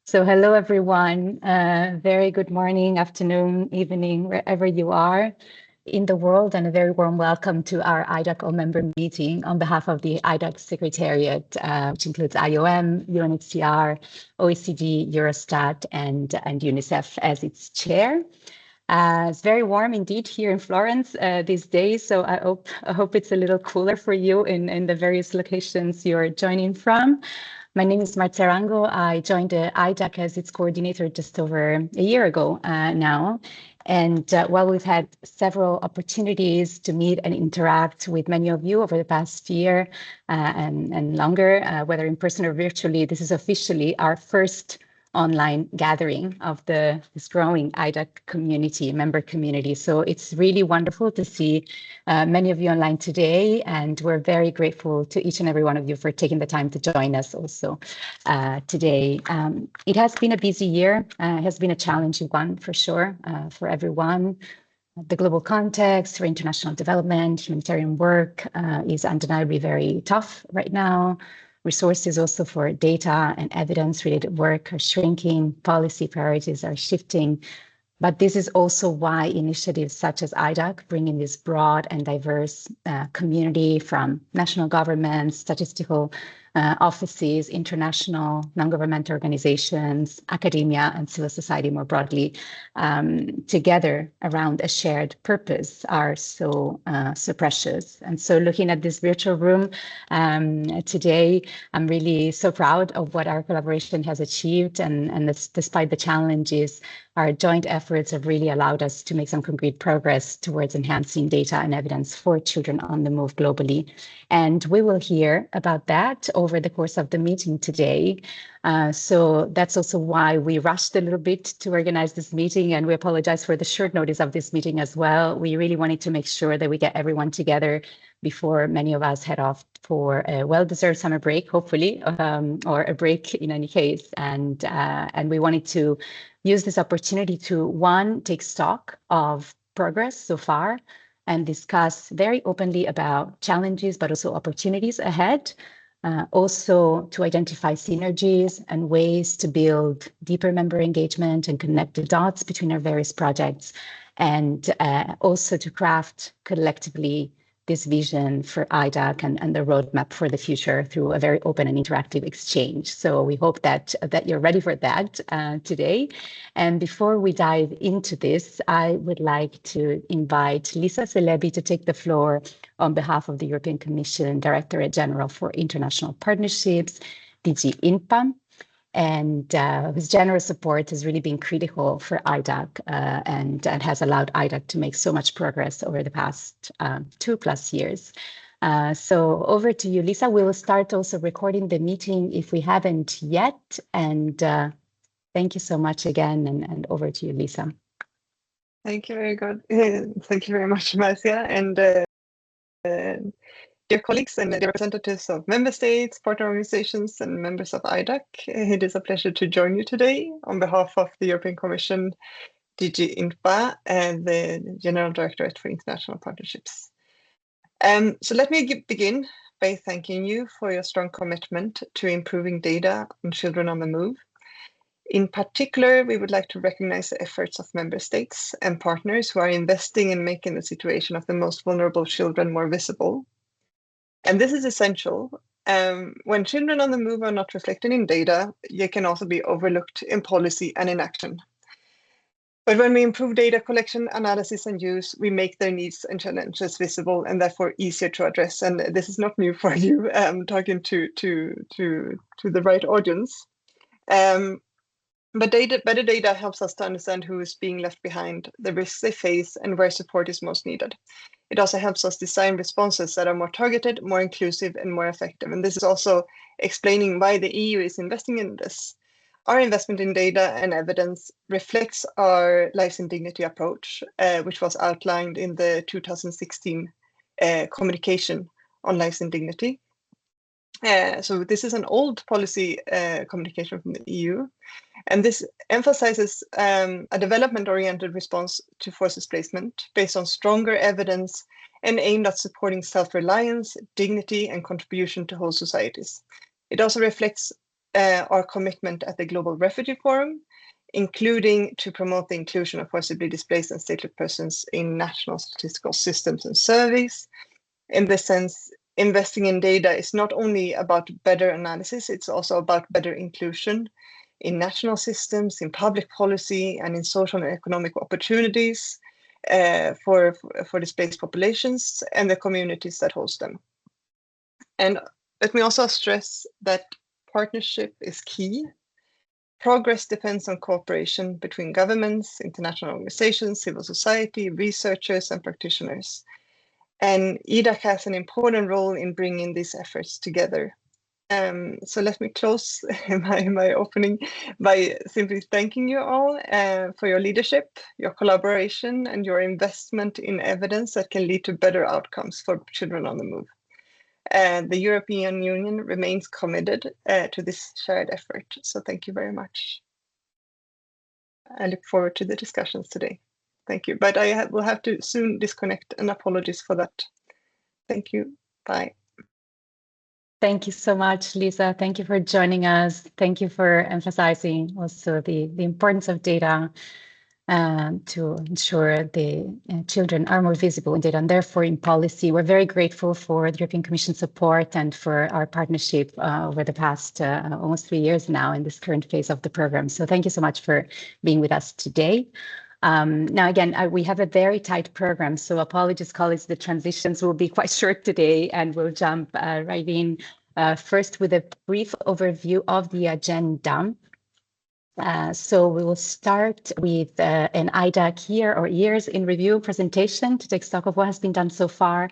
So hello, everyone. Very good morning, afternoon, evening, wherever you are in the world, and a very warm welcome to our IDAC All Member Meeting on behalf of the IDAC Secretariat, which includes IOM, UNHCR, OECD, Eurostat, and UNICEF as its chair. It's very warm indeed here in Florence these days, so I hope it's a little cooler for you in the various locations you're joining from. My name is Marta Arango. I joined the IDAC as its coordinator just over a year ago now. And while we've had several opportunities to meet and interact with many of you over the past year and longer, whether in person or virtually, this is officially our first online gathering of this growing IDAC community, member community. So it's really wonderful to see many of you online today, and we're very grateful to each and every one of you for taking the time to join us also today. It has been a busy year, it has been a challenging one for sure for everyone. The global context for international development, humanitarian work is undeniably very tough right now. Resources also for data and evidence-related work are shrinking, policy priorities are shifting, but this is also why initiatives such as IDAC bring in this broad and diverse community from national governments, statistical offices, international non-governmental organizations, academia, and civil society more broadly, together around a shared purpose are so precious. And so looking at this virtual room today, I'm really so proud of what our collaboration has achieved, and despite the challenges, our joint efforts have really allowed us to make some concrete progress towards enhancing data and evidence for children on the move globally. And we will hear about that over the course of the meeting today. So that's also why we rushed a little bit to organize this meeting, and we apologize for the short notice of this meeting as well. We really wanted to make sure that we get everyone together before many of us head off for a well-deserved summer break, hopefully, or a break in any case. And we wanted to use this opportunity to, one, take stock of progress so far and discuss very openly about challenges, but also opportunities ahead. Also to identify synergies and ways to build deeper member engagement and connect the dots between our various projects, and also to craft collectively this vision for IDAC and the roadmap for the future through a very open and interactive exchange. So we hope that you're ready for that today. And before we dive into this, I would like to invite Lisa Celebi to take the floor on behalf of the European Commission Directorate General for International Partnerships, DG INPA, and whose generous support has really been critical for IDAC and has allowed IDAC to make so much progress over the past 2+ years. So over to you, Lisa. We will start also recording the meeting if we haven't yet. And thank you so much again, and over to you, Lisa. Thank you very good. Thank you very much, Marcia. And dear colleagues and the representatives of member states, partner organizations, and members of IDAC, it is a pleasure to join you today on behalf of the European Commission, DG INPA, and the General Directorate for International Partnerships. So let me begin by thanking you for your strong commitment to improving data on children on the move. In particular, we would like to recognize the efforts of member states and partners who are investing in making the situation of the most vulnerable children more visible. And this is essential. When children on the move are not reflected in data, they can also be overlooked in policy and in action. But when we improve data collection, analysis, and use, we make their needs and challenges visible and therefore easier to address. And this is not new for you, talking to the right audience. But better data helps us to understand who is being left behind, the risks they face, and where support is most needed. It also helps us design responses that are more targeted, more inclusive, and more effective. And this is also explaining why the EU is investing in this. Our investment in data and evidence reflects our Lives in Dignity approach, which was outlined in the 2016 communication on Lives in Dignity. So this is an old policy communication from the EU, and this emphasizes a development-oriented response to forced displacement based on stronger evidence and aimed at supporting self-reliance, dignity, and contribution to whole societies. It also reflects our commitment at the Global Refugee Forum, including to promote the inclusion of forcibly displaced and stateless persons in national statistical systems and surveys. In this sense, investing in data is not only about better analysis, it's also about better inclusion in national systems, in public policy, and in social and economic opportunities for displaced populations and the communities that host them. And let me also stress that partnership is key. Progress depends on cooperation between governments, international organizations, civil society, researchers, and practitioners. And IDAC has an important role in bringing these efforts together. So let me close my opening by simply thanking you all for your leadership, your collaboration, and your investment in evidence that can lead to better outcomes for children on the move. The European Union remains committed to this shared effort. So thank you very much. I look forward to the discussions today. Thank you. But I will have to soon disconnect, and apologies for that. Thank you. Bye. Thank you so much, Lisa. Thank you for joining us. Thank you for emphasizing also the importance of data to ensure the children are more visible in data and therefore in policy. We're very grateful for the European Commission support and for our partnership over the past almost 3 years now in this current phase of the program. So thank you so much for being with us today. Now, again, we have a very tight program, so apologies, colleagues, the transitions will be quite short today, and we'll jump right in first with a brief overview of the agenda. So we will start with an IDAC years in review presentation to take stock of what has been done so far.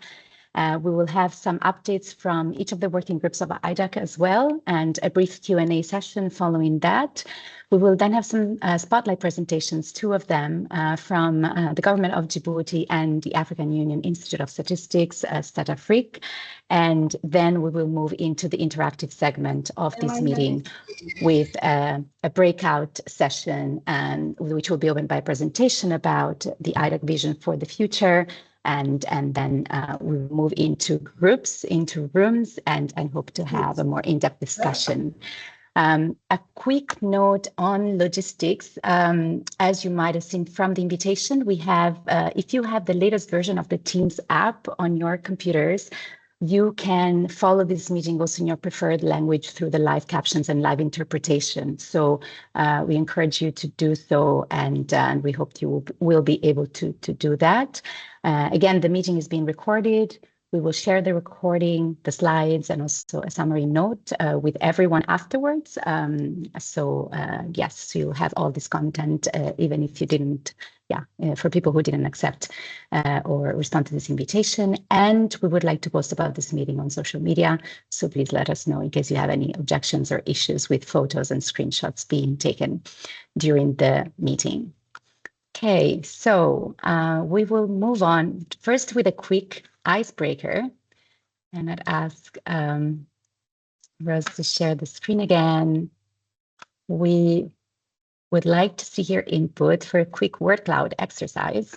We will have some updates from each of the working groups of IDAC as well, and a brief Q&A session following that. We will then have some spotlight presentations, 2 of them from the Government of Djibouti and the African Union Institute of Statistics, STATAFRIC. And then we will move into the interactive segment of this meeting with a breakout session, which will be opened by a presentation about the IDAC vision for the future. And then we'll move into groups, into rooms, and hope to have a more in-depth discussion. A quick note on logistics. As you might have seen from the invitation, we have, if you have the latest version of the Teams app on your computers, you can follow this meeting also in your preferred language through the live captions and live interpretation. So we encourage you to do so, and we hope you will be able to do that. Again, the meeting is being recorded. We will share the recording, the slides, and also a summary note with everyone afterwards. Yes, you'll have all this content, even if you didn't, for people who didn't accept or respond to this invitation. And we would like to post about this meeting on social media. So please let us know in case you have any objections or issues with photos and screenshots being taken during the meeting. Okay, so we will move on first with a quick icebreaker, and I'd ask Rose to share the screen again. We would like to see your input for a quick word cloud exercise.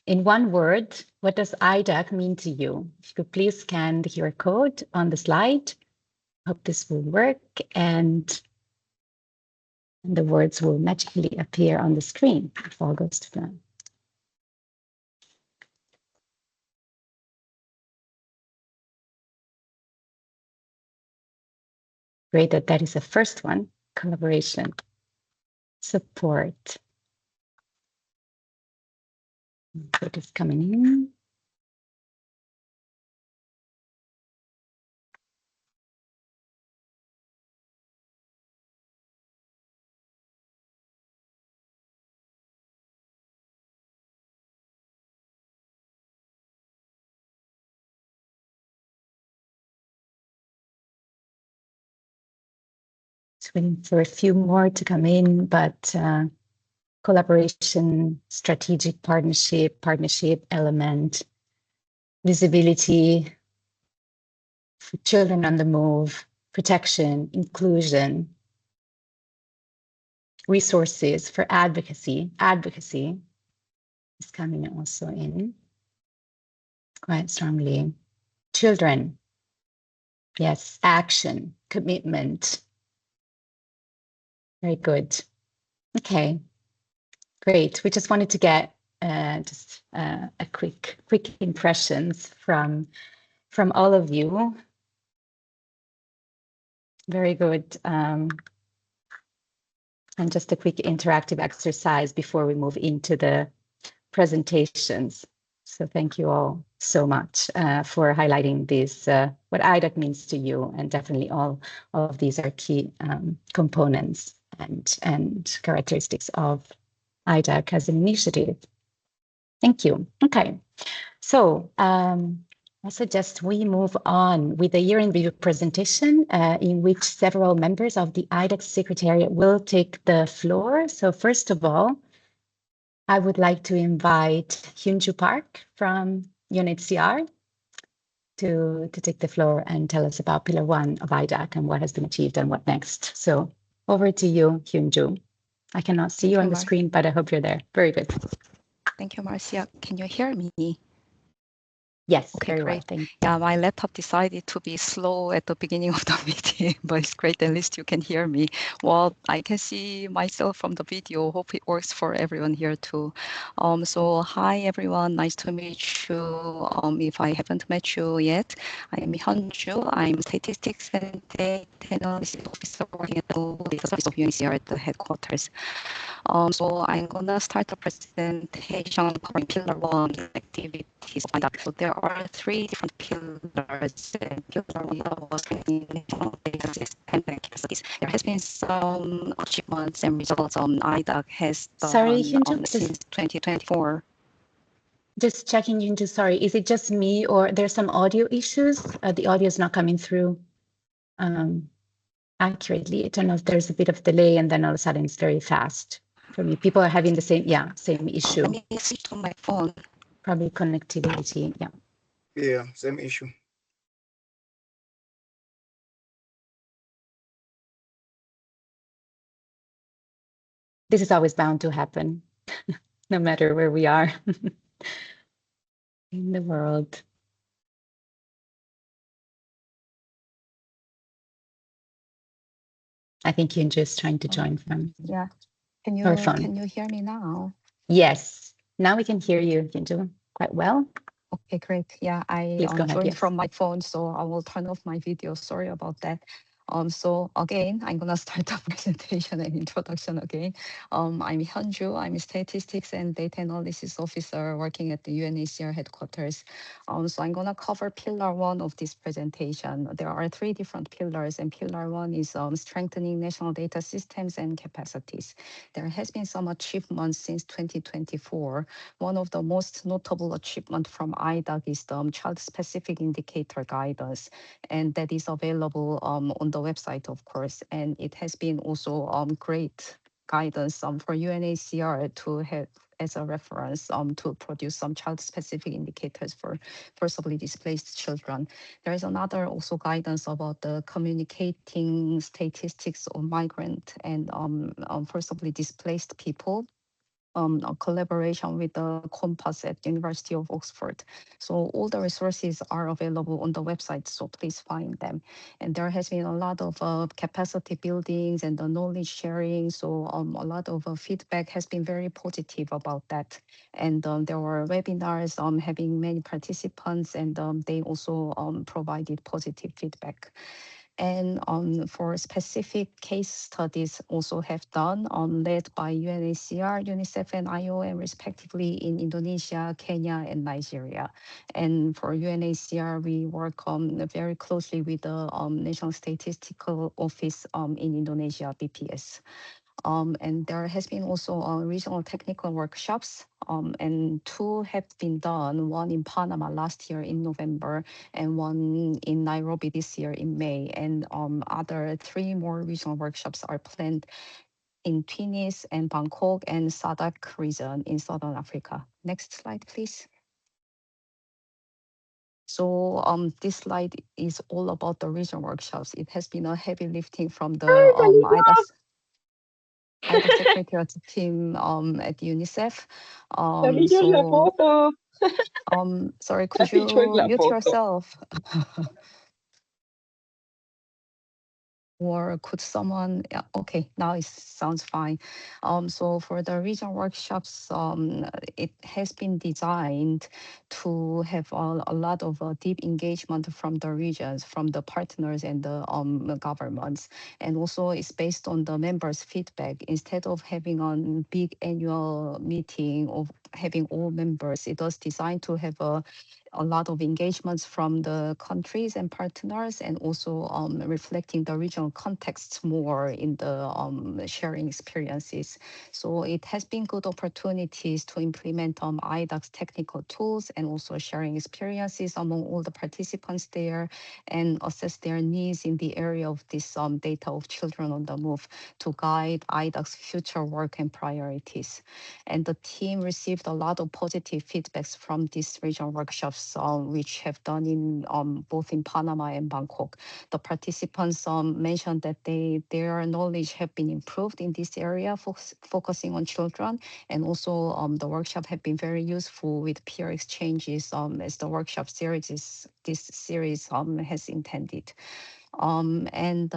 In one word, what does IDAC mean to you? If you could please scan the QR code on the slide. Hope this will work, and the words will magically appear on the screen if all goes to plan. Great, that is the first one. Collaboration, support. It is coming in. Just waiting for a few more to come in, but collaboration, strategic partnership element, visibility for children on the move, protection, inclusion, resources for advocacy is coming also in quite strongly. Children, yes, action, commitment. Very good. Okay, great. We just wanted to get a quick impressions from all of you. Very good. And just a quick interactive exercise before we move into the presentations. So thank you all so much for highlighting this, what IDAC means to you, and definitely all of these are key components and characteristics of IDAC as an initiative. Thank you. Okay, so I suggest we move on with the year in review presentation in which several members of the IDAC Secretariat will take the floor. So first of all, I would like to invite Hyunju Park from UNHCR to take the floor and tell us about Pillar 1 of IDAC and what has been achieved and what next. So over to you, Hyunju. I cannot see you on the screen, but I hope you're there. Very good. Thank you, Marcia. Can you hear me? Yes, okay, very great. well, thank you. Yeah, my laptop decided to be slow at the beginning of the meeting, but it's great, at least you can hear me. Well, I can see myself from the video. Hope it works for everyone here too. So hi everyone, nice to meet you. If I haven't met you yet, I'm Hyunju. I'm Statistics and Data Analysis Officer working at the Global Data Service of UNHCR at the headquarters. So I'm gonna start the presentation covering Pillar 1 activities of IDAC. So there are 3 different pillars. Pillar 1 was national data system and capacities. There has been some achievements and results IDAC has done. Sorry, Hyunju, since 2024. Just checking, Hyunju, sorry, is it just me or there's some audio issues? The audio is not coming through accurately. I don't know if there's a bit of delay and then all of a sudden it's very fast for me. People are having the same issue. Let me switch to my phone. Probably connectivity, Yeah, same issue. This is always bound to happen, no matter where we are in the world. I think Hyunju is trying to join from her phone. Can you hear me now? Yes, now we can hear you, Hyunju, quite well. Okay, great. Yeah, I joined from my phone, so I will turn off my video. Sorry about that. So again, I'm gonna start the presentation and introduction again. I'm Hyunju. I'm a Statistics and Data Analysis Officer working at the UNHCR headquarters. So I'm gonna cover Pillar 1 of this presentation. There are 3 different pillars, and Pillar 1 is strengthening national data systems and capacities. There has been some achievements since 2024. One of the most notable achievements from IDAC is the child-specific indicator guidance, and that is available on the website, of course. And it has been also great guidance for UNHCR to have as a reference to produce some child-specific indicators for forcibly displaced children. There is another also guidance about the communicating statistics of migrant and forcibly displaced people. A collaboration with the Compass at University of Oxford. So all the resources are available on the website, so please find them. And there has been a lot of capacity buildings and the knowledge sharing. So a lot of feedback has been very positive about that. And there were webinars having many participants, and they also provided positive feedback. And for specific case studies also have done, led by UNHCR, UNICEF, and IOM respectively in Indonesia, Kenya, and Nigeria. And for UNHCR, we work very closely with the National Statistical Office in Indonesia, BPS. And there has been also regional technical workshops, and 2 have been done, one in Panama last year in November, and one in Nairobi this year in May. And other 3 more regional workshops are planned in Tunis and Bangkok and SADC region in Southern Africa. Next slide, please. So this slide is all about the regional workshops. It has been a heavy lifting from the IDAC Secretariat team at UNICEF. Sorry, could you mute yourself? or could someone, yeah, okay, now it sounds fine. So for the regional workshops, it has been designed to have a lot of deep engagement from the regions, from the partners and the governments. And also it's based on the members' feedback. Instead of having a big annual meeting of having all members, it was designed to have a lot of engagements from the countries and partners, and also reflecting the regional contexts more in the sharing experiences. So it has been good opportunities to implement IDAC's technical tools and also sharing experiences among all the participants there, and assess their needs in the area of this data of children on the move to guide IDAC's future work and priorities. And the team received a lot of positive feedbacks from these regional workshops, which have done in both in Panama and Bangkok. The participants mentioned that their knowledge have been improved in this area, focusing on children, and also the workshop have been very useful with peer exchanges as the workshop series has intended. And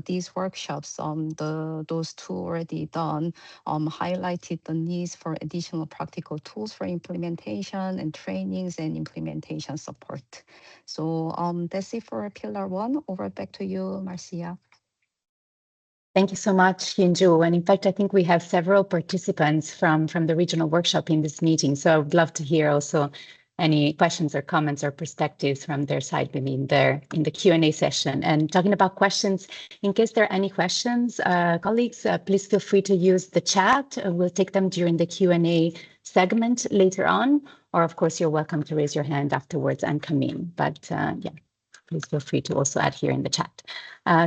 these workshops, those two already done, highlighted the needs for additional practical tools for implementation and trainings and implementation support. So that's it for Pillar 1. Over back to you, Marcia. Thank you so much, Yinju. And in fact, I think we have several participants from the regional workshop in this meeting. So I would love to hear also any questions or comments or perspectives from their side in the Q&A session. And talking about questions, in case there are any questions, colleagues, please feel free to use the chat. We'll take them during the Q&A segment later on, or of course, you're welcome to raise your hand afterwards and come in. But yeah, please feel free to also add here in the chat.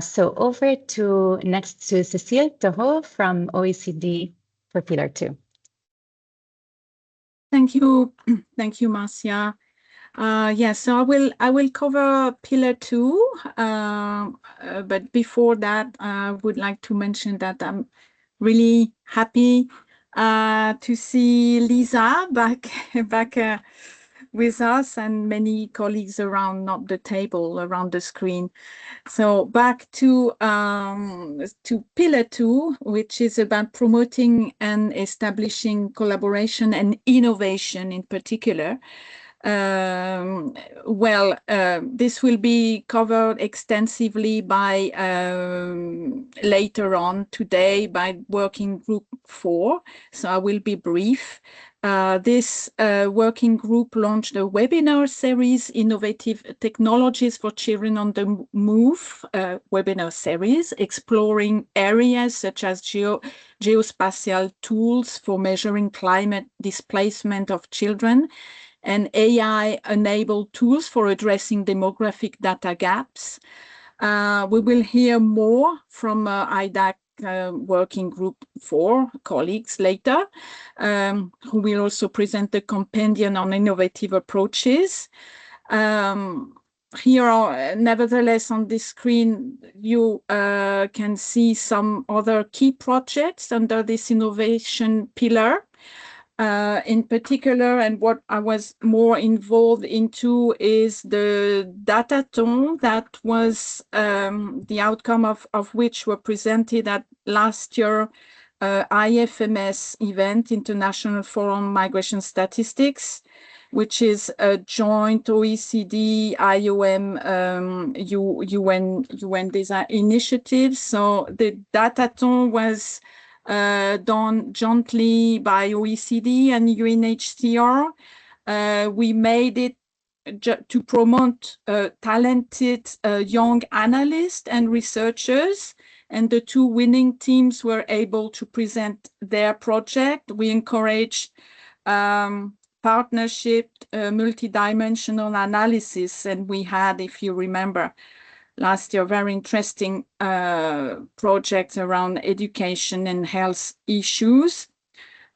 So over to next to Cécile Toho from OECD for Pillar 2. Thank you, Marcia. Yes, so I will cover Pillar 2, but before that, I would like to mention that I'm really happy to see Lisa back with us, and many colleagues around, not the table, around the screen. So back to Pillar 2, which is about promoting and establishing collaboration and innovation in particular. This will be covered extensively by later on today by Working Group 4, so I will be brief. This working group launched a webinar series, Innovative Technologies for Children on the Move, webinar series, exploring areas such as geospatial tools for measuring climate displacement of children, and AI-enabled tools for addressing demographic data gaps. We will hear more from IDAC Working Group 4 colleagues later, who will also present the compendium on innovative approaches. Here are, nevertheless, on this screen, you can see some other key projects under this innovation pillar. In particular, and what I was more involved into is the datathon that was the outcome of which were presented at last year IFMS event, International Forum on Migration Statistics, which is a joint OECD, IOM, UN design initiative. So the datathon was done jointly by OECD and UNHCR. We made it to promote talented young analysts and researchers, and the two winning teams were able to present their project. We encouraged partnership, multidimensional analysis, and we had, if you remember, last year, very interesting projects around education and health issues.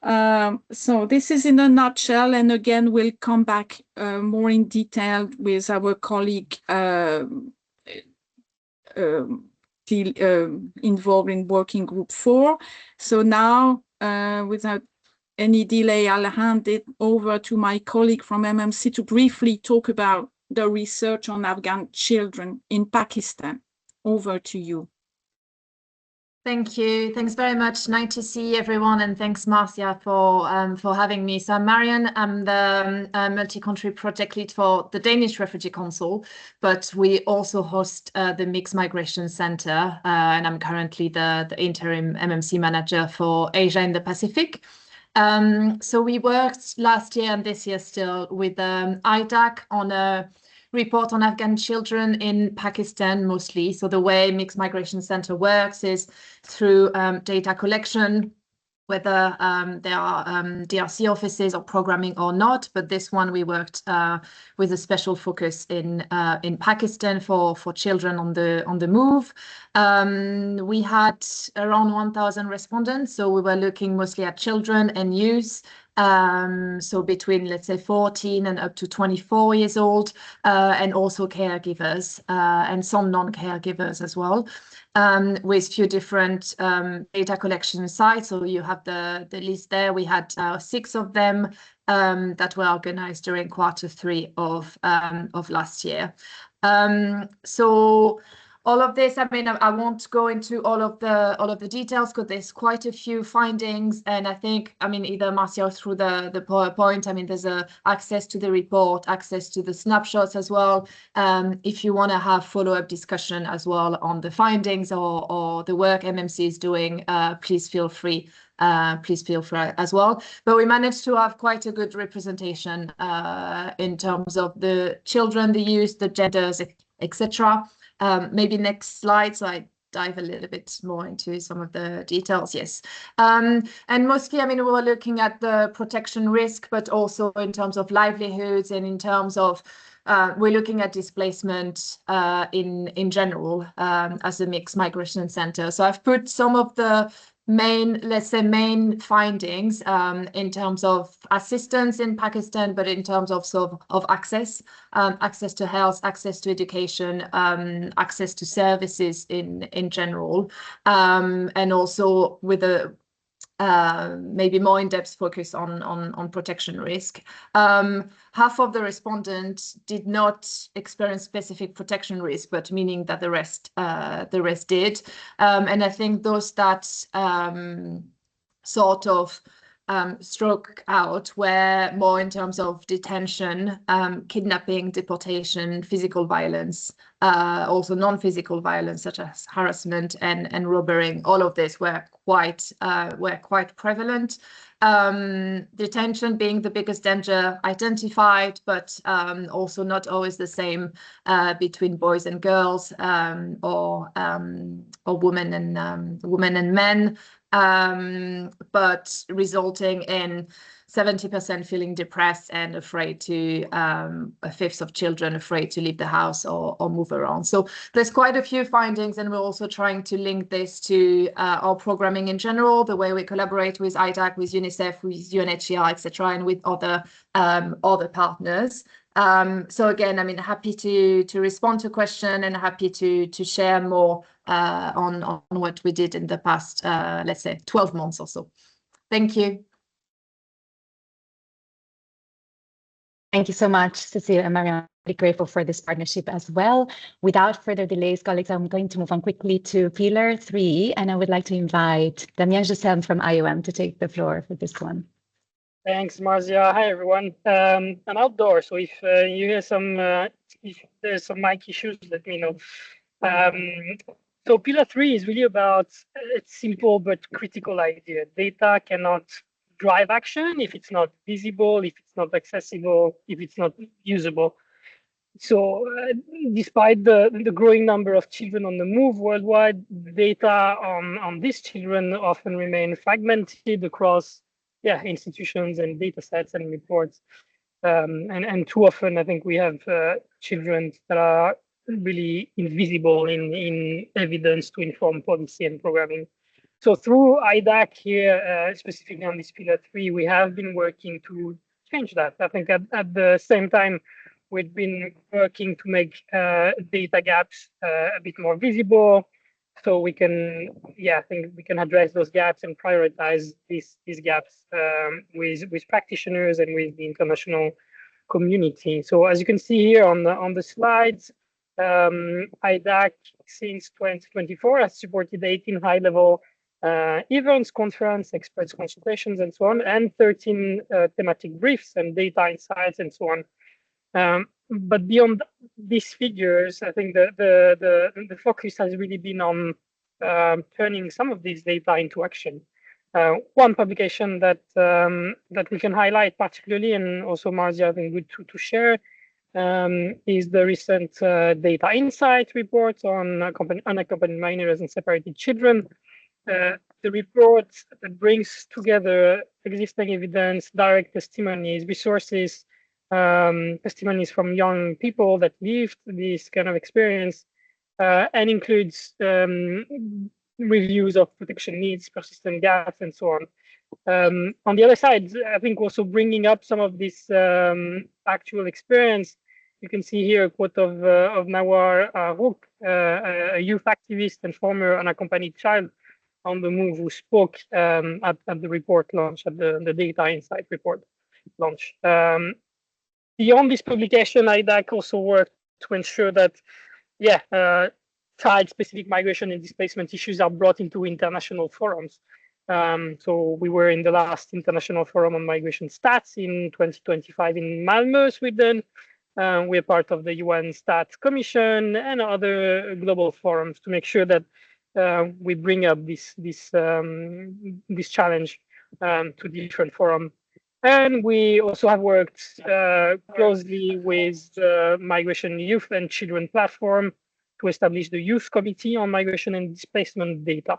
So this is in a nutshell, and again, we'll come back more in detail with our colleague involved in Working Group 4. So now, without any delay, I'll hand it over to my colleague from MMC to briefly talk about the research on Afghan children in Pakistan. over to you. Thank you. Thanks very much. Nice to see everyone, and thanks, Marcia, for having me. So I'm Marion. I'm the multi-country project lead for the Danish Refugee Council, but we also host the Mixed Migration Center, and I'm currently the interim MMC manager for Asia and the Pacific. So we worked last year and this year still with IDAC on a report on Afghan children in Pakistan mostly. So the way Mixed Migration Center works is through data collection, whether there are DRC offices or programming or not. But this one we worked with a special focus in Pakistan for children on the move. We had around 1,000 respondents, so we were looking mostly at children and youth. So between, let's say, 14 and up to 24 years old, and also caregivers and some non-caregivers as well, with few different data collection sites. So you have the list there. We had 6 of them that were organized during Q3 of last year. So all of this, I mean, I won't go into all of the details because there's quite a few findings, and I think, I mean, either Marcia or through the PowerPoint, I mean, there's access to the report, access to the snapshots as well. If you want to have follow-up discussion as well on the findings or the work MMC is doing, please feel free. As well. But we managed to have quite a good representation in terms of the children, the youth, the genders, etc. Maybe next slide, so I dive a little bit more into some of the details. Yes, and mostly, I mean, we were looking at the protection risk, but also in terms of livelihoods and in terms of we're looking at displacement in general as a Mixed Migration Center. So I've put some of the main findings in terms of assistance in Pakistan, but in terms of access to health, access to education, access to services in general, and also with a maybe more in-depth focus on protection risk. Half of the respondents did not experience specific protection risk, but meaning that the rest did. And I think those that sort of struck out were more in terms of detention, kidnapping, deportation, physical violence, also non-physical violence such as harassment and robbering. All of this were quite prevalent. Detention being the biggest danger identified, but also not always the same between boys and girls, or women and men. But resulting in 70% feeling depressed and afraid to, a fifth of children afraid to leave the house or move around. So there's quite a few findings, and we're also trying to link this to our programming in general, the way we collaborate with IDAC, with UNICEF, with UNHCR, etc., and with other partners. So again, I mean, happy to respond to a question and happy to share more on what we did in the past, let's say, 12 months or so. Thank you. Thank you so much, Cecilia and Marion. I'm really grateful for this partnership as well. Without further delays, colleagues, I'm going to move on quickly to Pillar 3, and I would like to invite Damien Gisselm from IOM to take the floor for this one. Thanks, Marcia. Hi, everyone. I'm outdoors, so if you hear if there's some mic issues, let me know. So Pillar 3 is really about a simple but critical idea. Data cannot drive action if it's not visible, if it's not accessible, if it's not usable. So despite the growing number of children on the move worldwide, data on these children often remain fragmented across institutions and data sets and reports. And too often, I think we have children that are really invisible in evidence to inform policy and programming. So through IDAC here, specifically on this Pillar 3, we have been working to change that. I think at the same time, we've been working to make data gaps a bit more visible, so we can, I think we can address those gaps and prioritize these gaps with practitioners and with the international community. So as you can see here on the slides, IDAC since 2024 has supported 18 high-level events, conference, experts consultations, and so on, and 13 thematic briefs and data insights and so on. But beyond these figures, I think the focus has really been on turning some of these data into action. One publication that we can highlight particularly, and also Marzia, I think good to share, is the recent data insight report on unaccompanied minors and separated children. The report that brings together existing evidence, direct testimonies, resources, testimonies from young people that lived this kind of experience, and includes reviews of protection needs, persistent gaps, and so on. On the other side, I think also bringing up some of this actual experience. You can see here a quote of Nawar Rouk, a youth activist and former unaccompanied child on the move, who spoke at the report launch, at the Data Insight report launch. Beyond this publication, IDAC also worked to ensure that, child-specific migration and displacement issues are brought into international forums. So we were in the last International Forum on Migration Stats in 2025 in Malmö, Sweden. We're part of the UN Stats Commission and other global forums to make sure that we bring up this challenge to different forums. And we also have worked closely with the Migration, Youth and Children platform to establish the Youth Committee on Migration and Displacement data.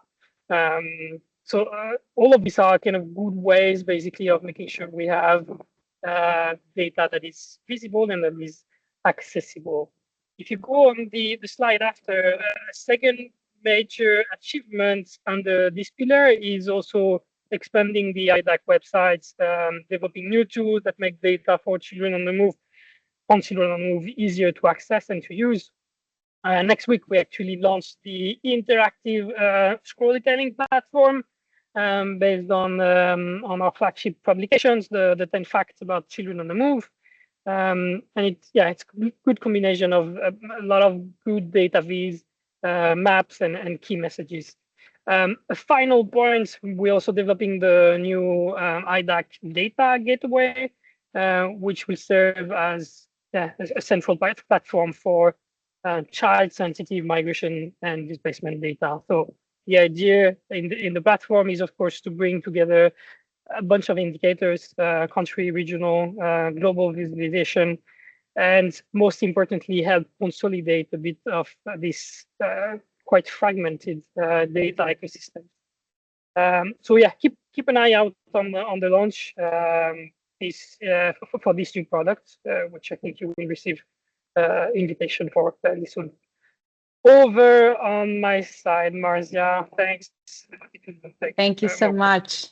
So all of these are kind of good ways, basically, of making sure we have data that is visible and that is accessible. If you go on the slide after, a second major achievement under this pillar is also expanding the IDAC websites, developing new tools that make data for children on the move, easier to access and to use. Next week, we actually launched the interactive storytelling platform based on our flagship publications, the 10 facts about children on the move. And it's a good combination of a lot of good data viz, maps and key messages. A final point, we're also developing the new IDAC data gateway, which will serve as a central platform for child-sensitive migration and displacement data. So the idea in the platform is, of course, to bring together a bunch of indicators, country, regional, global visualization, and most importantly, help consolidate a bit of this quite fragmented data ecosystem. So yeah, keep an eye out on the launch for this new product, which I think you will receive invitation for fairly soon. Over on my side, Marzia, thanks. Thank you so much.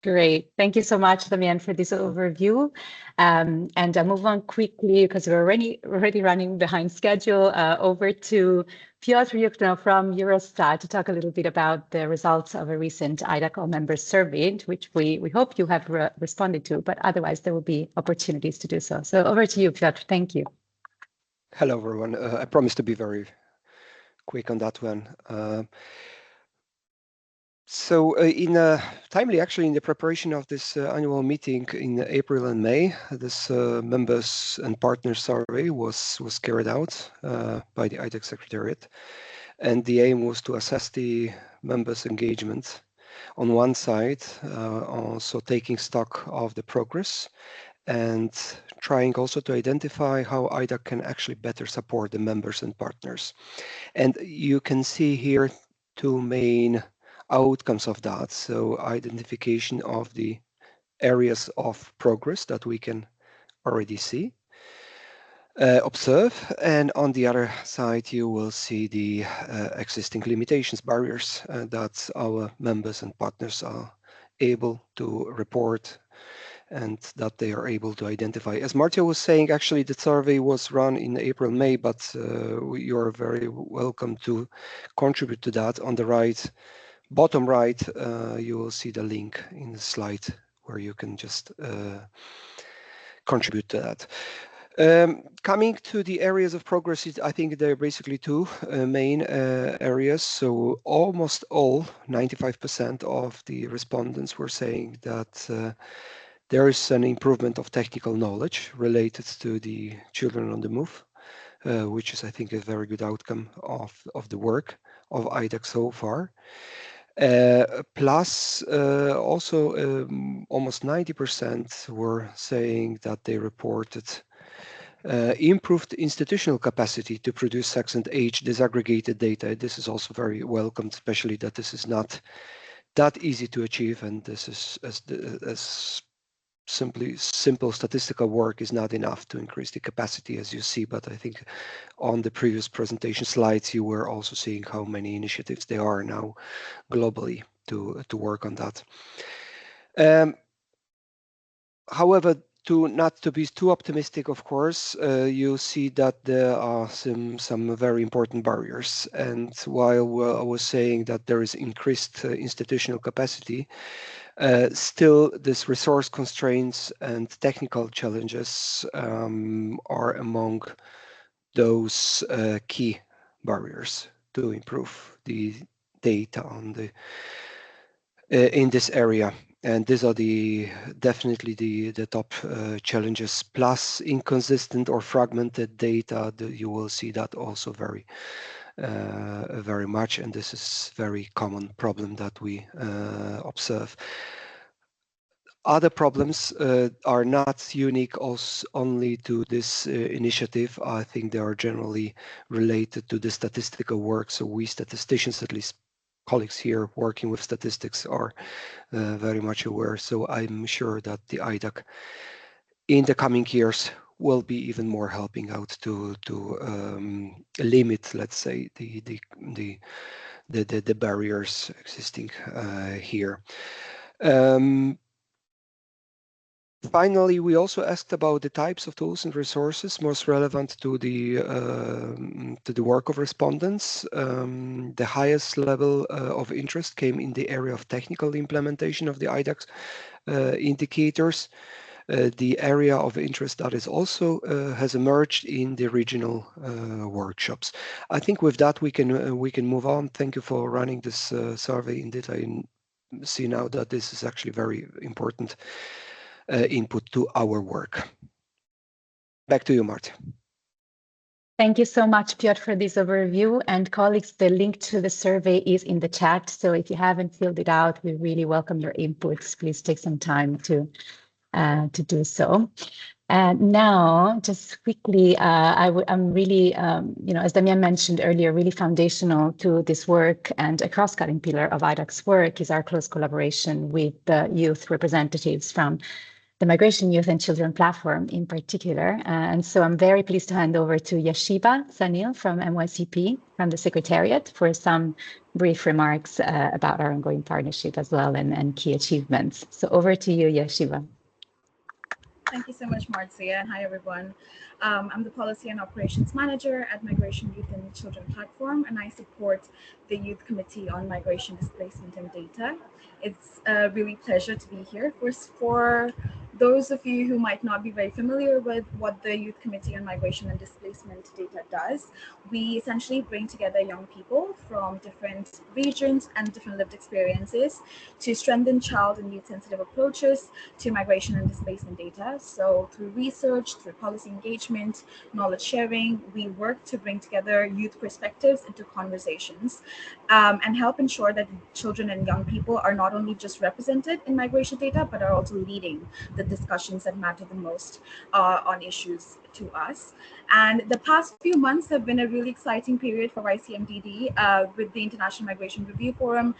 Great. Thank you so much, Damien, for this overview. And I'll move on quickly because we're already running behind schedule over to Piotr Yukno from Eurostat to talk a little bit about the results of a recent IDAC All Member survey, which we hope you have responded to, but otherwise there will be opportunities to do so. So over to you, Piotr. Thank you. Hello, everyone. I promise to be very quick on that one. So timely, actually, in the preparation of this annual meeting in April and May, this members and partners survey was carried out by the IDAC Secretariat. And the aim was to assess the members' engagement on one side, also taking stock of the progress and trying also to identify how IDAC can actually better support the members and partners. And you can see here two main outcomes of that. So identification of the areas of progress that we can already see, observe, and on the other side, you will see the existing limitations, barriers that our members and partners are able to report and that they are able to identify. As Martia was saying, actually the survey was run in April, May, but you are very welcome to contribute to that. On the bottom right, you will see the link in the slide where you can just contribute to that. Coming to the areas of progress, I think there are basically two main areas. So almost all, 95% of the respondents were saying that there is an improvement of technical knowledge related to the children on the move, which is, I think, a very good outcome of the work of IDAC so far. Plus, also almost 90% were saying that they reported improved institutional capacity to produce sex and age disaggregated data. This is also very welcome, especially that this is not that easy to achieve, and this is as simple statistical work is not enough to increase the capacity, as you see. But I think on the previous presentation slides, you were also seeing how many initiatives there are now globally to work on that. However, not to be too optimistic, of course, you see that there are some very important barriers. And while I was saying that there is increased institutional capacity, still this resource constraints and technical challenges are among those key barriers to improve the data on the in this area. And these are definitely the top challenges, plus inconsistent or fragmented data. You will see that also very much, and this is very common problem that we observe. Other problems are not unique only to this initiative. I think they are generally related to the statistical work. So we statisticians, at least colleagues here working with statistics, are very much aware. So I'm sure that the IDAC in the coming years will be even more helping out to limit, let's say, the barriers existing here. Finally, we also asked about the types of tools and resources most relevant to the work of respondents. The highest level of interest came in the area of technical implementation of the IDAC indicators. The area of interest that is also has emerged in the regional workshops. I think with that we can move on. Thank you for running this survey. Indeed, I see now that this is actually very important input to our work. Back to you, Marty. Thank you so much, Piotr, for this overview. And colleagues, the link to the survey is in the chat. So if you haven't filled it out, we really welcome your inputs. Please take some time to do so. And now, just quickly, I'm really, as Damian mentioned earlier, really foundational to this work and a cross-cutting pillar of IDAC's work is our close collaboration with the youth representatives from the Migration, Youth and Children platform in particular. And so I'm very pleased to hand over to Yashiba Sanil from MYCP, from the Secretariat, for some brief remarks about our ongoing partnership as well and key achievements. So over to you, Yashiba. Thank you so much, Marcia. Hi, everyone. I'm the Policy and Operations Manager at Migration, Youth and Children platform, and I support the Youth Committee on Migration, Displacement and Data. It's a really pleasure to be here. For those of you who might not be very familiar with what the Youth Committee on Migration and Displacement Data does, we essentially bring together young people from different regions and different lived experiences to strengthen child and youth sensitive approaches to migration and displacement data. So through research, through policy engagement, knowledge sharing, we work to bring together youth perspectives into conversations and help ensure that children and young people are not only just represented in migration data, but are also leading the discussions that matter the most on issues to us. And the past few months have been a really exciting period for ICMDD with the International Migration Review Forum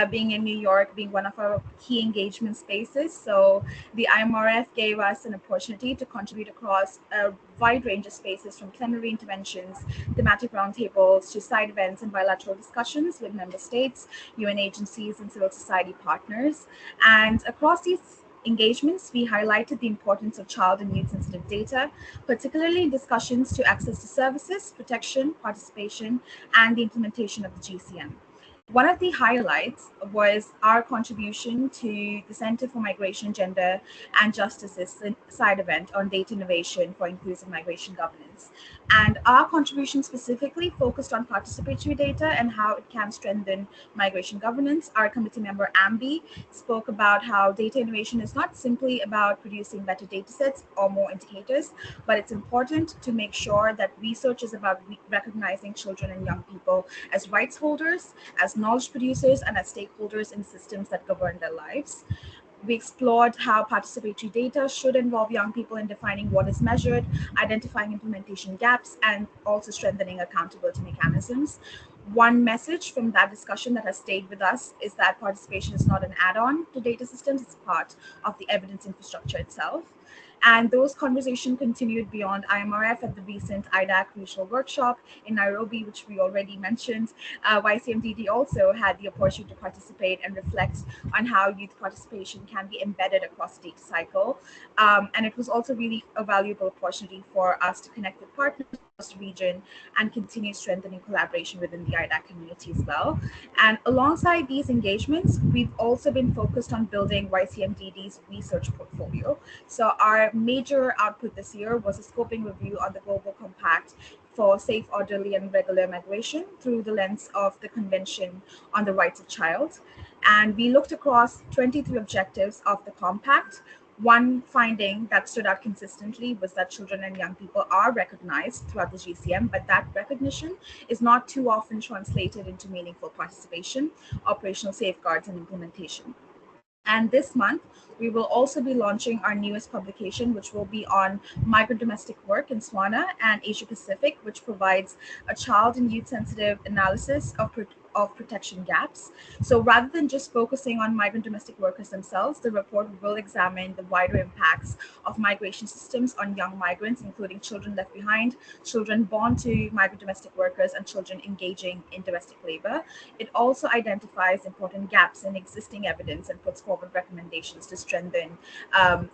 being in New York, being one of our key engagement spaces. So the IMRF gave us an opportunity to contribute across a wide range of spaces, from plenary interventions, thematic roundtables, to side events and bilateral discussions with member states, UN agencies and civil society partners. And across these engagements, we highlighted the importance of child and youth sensitive data, particularly in discussions to access to services, protection, participation, and the implementation of the GCM. One of the highlights was our contribution to the Center for Migration, Gender and Justice's side event on data innovation for inclusive migration governance. And our contribution specifically focused on participatory data and how it can strengthen migration governance. Our committee member, Ambi, spoke about how data innovation is not simply about producing better data sets or more indicators, but it's important to make sure that research is about recognizing children and young people as rights holders, as knowledge producers, and as stakeholders in systems that govern their lives. We explored how participatory data should involve young people in defining what is measured, identifying implementation gaps, and also strengthening accountability mechanisms. One message from that discussion that has stayed with us is that participation is not an add-on to data systems, it's part of the evidence infrastructure itself. And those conversations continued beyond IMRF at the recent IDAC Regional Workshop in Nairobi, which we already mentioned. YCMDD also had the opportunity to participate and reflect on how youth participation can be embedded across the data cycle. And it was also really a valuable opportunity for us to connect with partners across the region and continue strengthening collaboration within the IDAC community as well. And alongside these engagements, we've also been focused on building YCMDD's research portfolio. So our major output this year was a scoping review on the Global Compact for safe, orderly, and regular migration through the lens of the Convention on the Rights of Child. And we looked across 23 objectives of the compact. One finding that stood out consistently was that children and young people are recognized throughout the GCM, but that recognition is not too often translated into meaningful participation, operational safeguards, and implementation. And this month, we will also be launching our newest publication, which will be on migrant domestic work in Swana and Asia Pacific, which provides a child and youth sensitive analysis of protection gaps. So rather than just focusing on migrant domestic workers themselves, the report will examine the wider impacts of migration systems on young migrants, including children left behind, children born to migrant domestic workers, and children engaging in domestic labor. It also identifies important gaps in existing evidence and puts forward recommendations to strengthen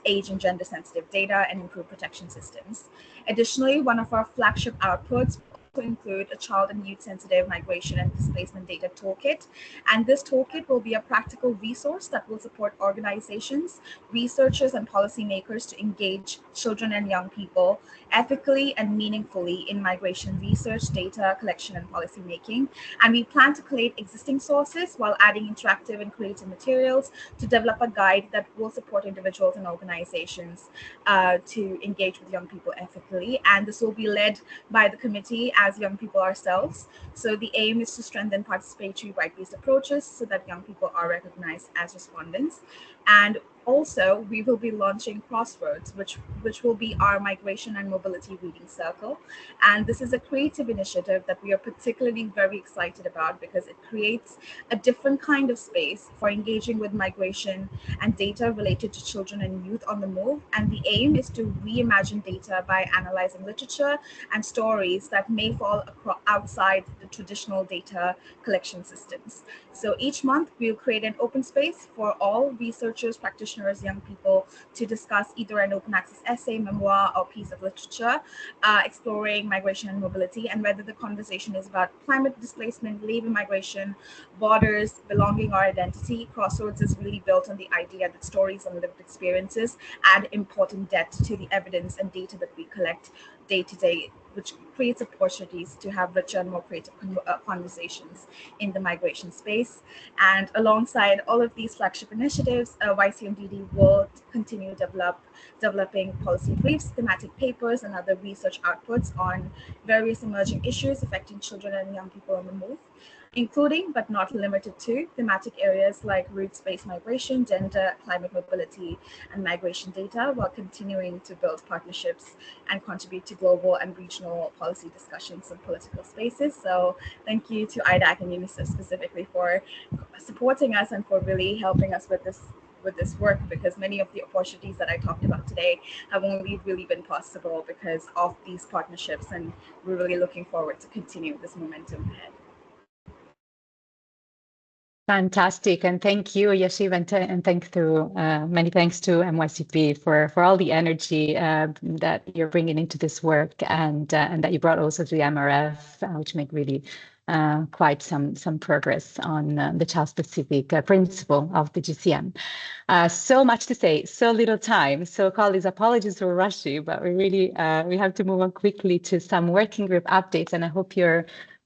age and gender sensitive data and improve protection systems. Additionally, one of our flagship outputs include a child and youth sensitive migration and displacement data toolkit. And this toolkit will be a practical resource that will support organizations, researchers, and policymakers to engage children and young people ethically and meaningfully in migration research, data collection, and policy making. And we plan to collate existing sources while adding interactive and creative materials to develop a guide that will support individuals and organizations to engage with young people ethically. And this will be led by the committee as young people ourselves. So the aim is to strengthen participatory right-based approaches so that young people are recognized as respondents. And also, we will be launching Crossroads, which will be our migration and mobility reading circle. And this is a creative initiative that we are particularly very excited about because it creates a different kind of space for engaging with migration and data related to children and youth on the move. And the aim is to reimagine data by analyzing literature and stories that may fall outside the traditional data collection systems. So each month, we'll create an open space for all researchers, practitioners, young people to discuss either an open access essay, memoir, or piece of literature exploring migration and mobility, and whether the conversation is about climate displacement, labor migration, borders, belonging, or identity. Crossroads is really built on the idea that stories and lived experiences add important depth to the evidence and data that we collect day to day, which creates opportunities to have richer and more creative conversations in the migration space. And alongside all of these flagship initiatives, YCMDD will continue developing policy briefs, thematic papers, and other research outputs on various emerging issues affecting children and young people on the move, including but not limited to thematic areas like roots-based migration, gender, climate mobility, and migration data, while continuing to build partnerships and contribute to global and regional policy discussions in political spaces. So thank you to IDAC and UNICEF specifically for supporting us and for really helping us with this work, because many of the opportunities that I talked about today have only really been possible because of these partnerships, and we're really looking forward to continue this momentum ahead. Fantastic, and thank you, Yashiv, and many thanks to MYCP for all the energy that you're bringing into this work, and that you brought also to the MRF, which make really quite some progress on the child-specific principle of the GCM. So much to say, so little time. So colleagues, apologies for rushing, but we really we have to move on quickly to some working group updates, and I hope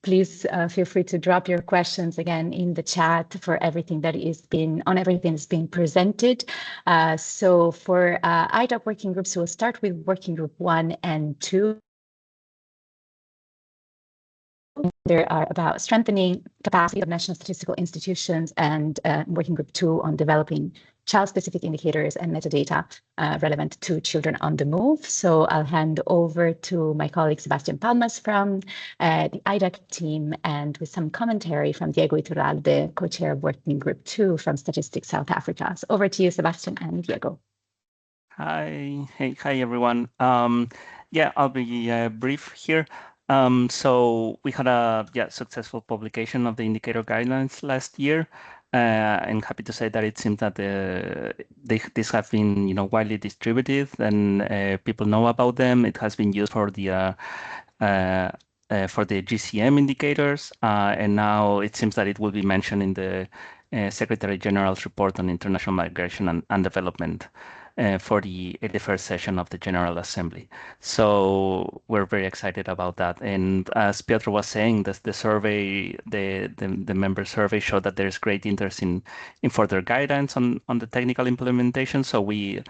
please feel free to drop your questions again in the chat for everything that is being presented. So for IDAC working groups, we'll start with working group 1 and 2. There are about strengthening capacity of national statistical institutions, and working group 2 on developing child-specific indicators and metadata relevant to children on the move. So I'll hand over to my colleague Sebastian Palmas from the IDAC team, and with some commentary from Diego Int'l, the co-chair of working group 2 from Statistics South Africa. So over to you, Sebastian and Diego. Hi everyone. Yeah, I'll be brief here. So we had a successful publication of the indicator guidelines last year. I'm happy to say that it seems that these have been, widely distributed, and people know about them. It has been used for the GCM indicators, and now it seems that it will be mentioned in the Secretary General's report on international migration and development for the 81st session of the General Assembly. So we're very excited about that. And as Piotr was saying, the survey, the member survey showed that there's great interest in further guidance on the technical implementation. So we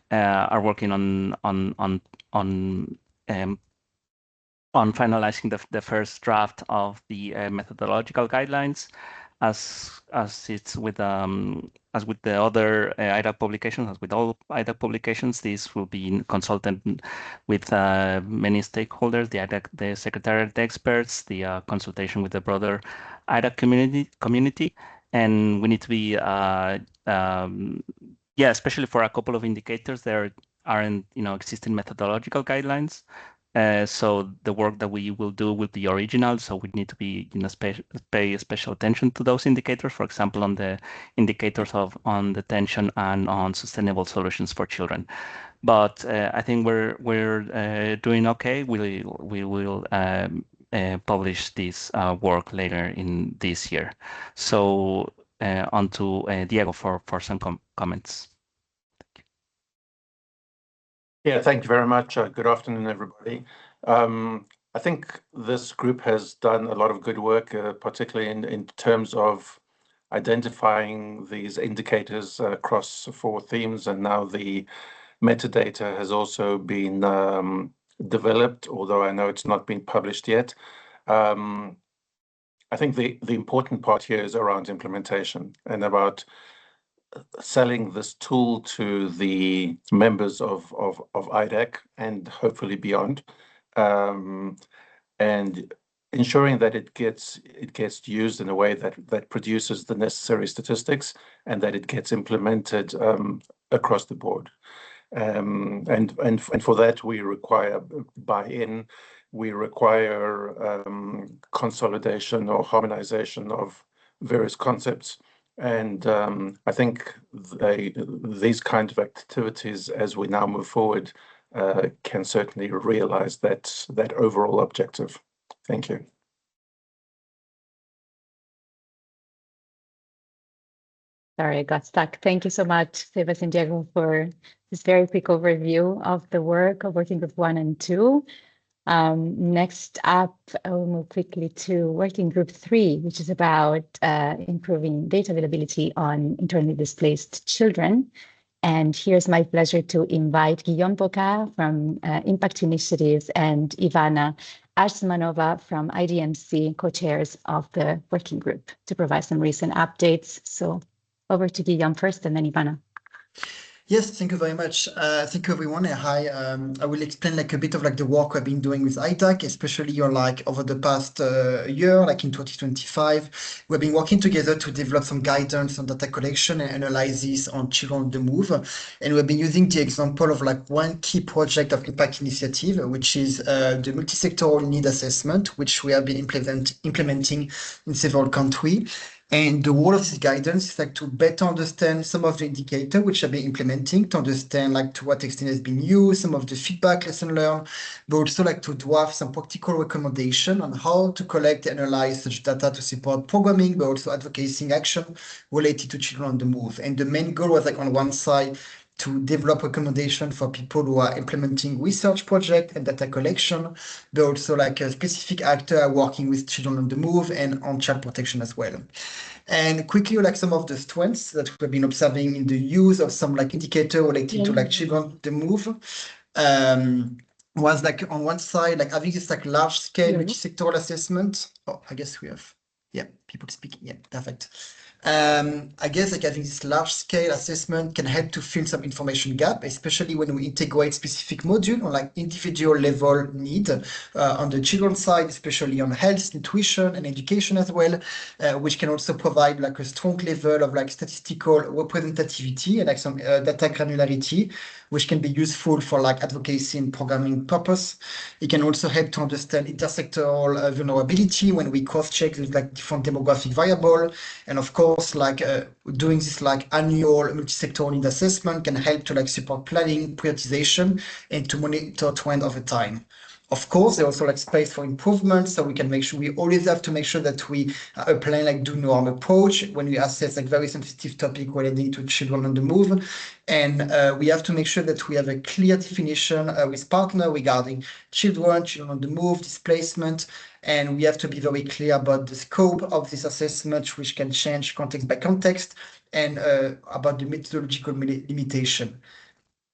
are working on finalizing the first draft of the methodological guidelines. As it's with as with the other IDAC publications, as with all IDAC publications, these will be consulted with many stakeholders, the secretariat experts, the consultation with the broader IDAC community, and we need to be especially for a couple of indicators, there aren't existing methodological guidelines. So the work that we will do will be original. So we need to be, pay special attention to those indicators. For example, on the indicators on detention and on sustainable solutions for children. But I think we're doing okay. We will publish this work later in this year. So on to Diego for some comments. Yeah, thank you very much. Good afternoon, everybody. I think this group has done a lot of good work, particularly in terms of identifying these indicators across 4 themes, and now the metadata has also been developed, although I know it's not been published yet. I think the important part here is around implementation and about selling this tool to the members of IDAC and hopefully beyond, and ensuring that it gets used in a way that produces the necessary statistics and that it gets implemented across the board. And for that we require buy-in, we require consolidation or harmonization of various concepts. And I think these kind of activities, as we now move forward, can certainly realize that overall objective. Thank you. Sorry, I got stuck. Thank you so much, Sebastian Diego, for this very quick overview of the work of Working Group 1 and 2. Next up, I'll move quickly to Working Group 3, which is about improving data availability on internally displaced children. And here's my pleasure to invite Guillaume Bocard from Impact Initiatives and Ivana Ashmanova from IDMC, co-chairs of the working group, to provide some recent updates. So over to Guillaume first and then Ivana. Yes, thank you very much. Thank you, everyone. Hi, I will explain a bit of the work I've been doing with IDAC, especially over the past year, in 2025. We've been working together to develop some guidance on data collection and analysis on children on the move. And we've been using the example of one key project of Impact Initiative, which is the multi-sectoral need assessment, which we have been implementing in several countries. And the goal of this guidance is like to better understand some of the indicators which have been implementing, to understand like to what extent has been used, some of the feedback, lesson learned, but also like to draft some practical recommendation on how to collect and analyze such data to support programming, but also advocacy action related to children on the move. And the main goal was like on one side to develop recommendation for people who are implementing research project and data collection, but also like a specific actor working with children on the move and on child protection as well. And quickly, like some of the strengths that we've been observing in the use of some like indicator related to like children on the move, was like on one side, like having this like large scale multi-sectoral assessment. Oh, I guess we have, yeah, people speaking. Yeah, perfect. I guess like having this large scale assessment can help to fill some information gap, especially when we integrate specific module on like individual level need on the children's side, especially on health, nutrition, and education as well, which can also provide like a strong level of like statistical representativity and like some data granularity, which can be useful for like advocacy and programming purpose. It can also help to understand intersectoral vulnerability when we cross-check with like different demographic variable. And of course, like doing this like annual multi-sectoral need assessment can help to like support planning, prioritization, and to monitor trend over time. Of course, there's also like space for improvement, so we can make sure we always have to make sure that we apply like do no harm approach when we assess like very sensitive topic relating to children on the move, and we have to make sure that we have a clear definition with partner regarding children on the move, displacement, and we have to be very clear about the scope of this assessment, which can change context by context, and about the methodological limitation.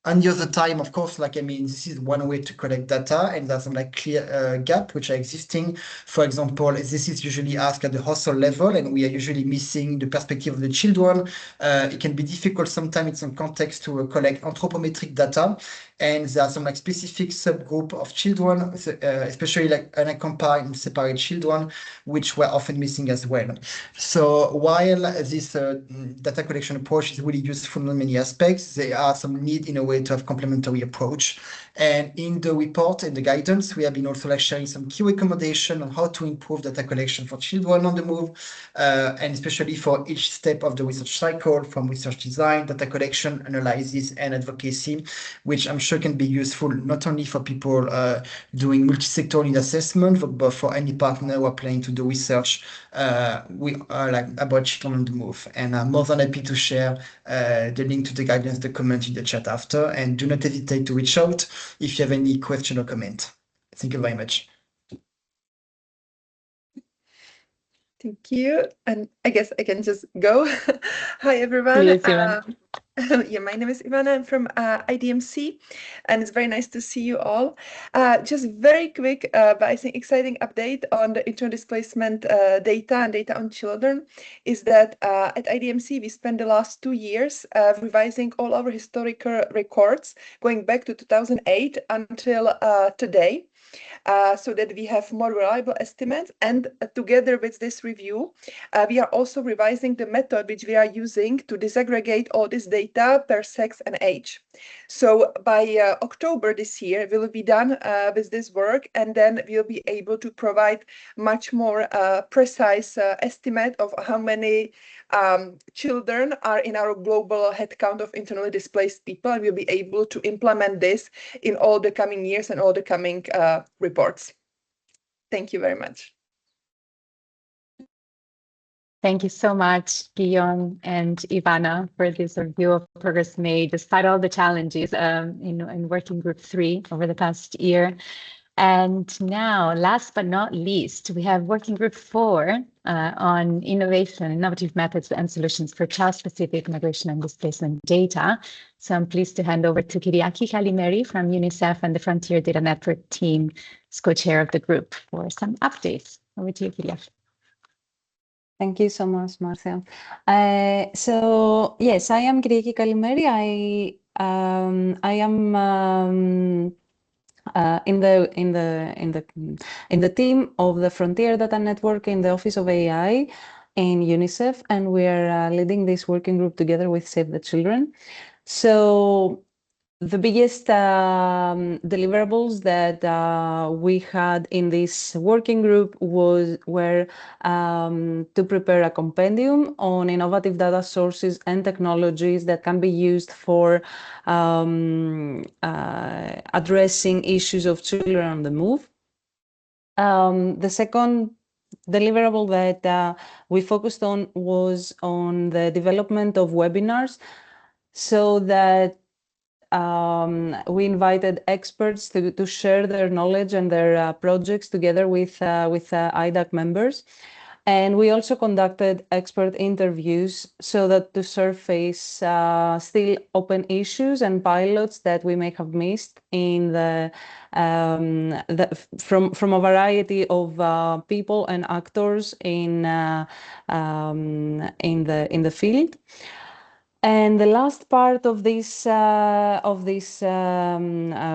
On the other time, of course, like, I mean, this is one way to collect data, and there's some like clear gap which are existing. For example, this is usually asked at the household level, and we are usually missing the perspective of the children. It can be difficult sometimes in some context to collect anthropometric data, and there are some like specific subgroup of children, especially like unaccompanied and separate children, which were often missing as well. So while this data collection approach is really useful in many aspects, there are some need in a way to have complementary approach. And in the report and the guidance, we have been also like sharing some key recommendation on how to improve data collection for children on the move, and especially for each step of the research cycle, from research design, data collection, analysis, and advocacy, which I'm sure can be useful not only for people doing multi-sectoral need assessment, but for any partner who are planning to do research like about children on the move. And I'm more than happy to share the link to the guidance, the comment in the chat after, and do not hesitate to reach out if you have any question or comment. Thank you very much. Thank you. And I guess I can just go. Hi, everyone. Yes, yeah, my name is Ivana. I'm from IDMC, and it's very nice to see you all. Just very quick, but I think exciting update on the internal displacement data and data on children is that at IDMC, we spent the last 2 years revising all our historical records going back to 2008 until today. So that we have more reliable estimates, and together with this review, we are also revising the method which we are using to disaggregate all this data per sex and age. So by October this year, we'll be done with this work, and then we'll be able to provide much more precise estimate of how many children are in our global headcount of internally displaced people, and we'll be able to implement this in all the coming years and all the coming reports. Thank you very much. Thank you so much, Guillaume and Ivana, for this review of progress made despite all the challenges in Working Group 3 over the past year. And now, last but not least, we have Working Group 4 on innovation, innovative methods and solutions for child-specific migration and displacement data. So I'm pleased to hand over to Kyriaki Kalimeri from UNICEF and the Frontier Data Network team, co-chair of the group, for some updates. Over to you, Kyriaki. Thank you so much, Marcia. So yes, I am Kyriaki Kalimeri. I am in the team of the Frontier Data Network in the Office of AI in UNICEF, and we are leading this working group together with Save the Children. So the biggest deliverables that we had in this working group were to prepare a compendium on innovative data sources and technologies that can be used for addressing issues of children on the move. The second deliverable that we focused on was on the development of webinars, so that we invited experts to share their knowledge and their projects together with IDAC members. And we also conducted expert interviews so that to surface still open issues and pilots that we may have missed in from a variety of people and actors in the field. And the last part of this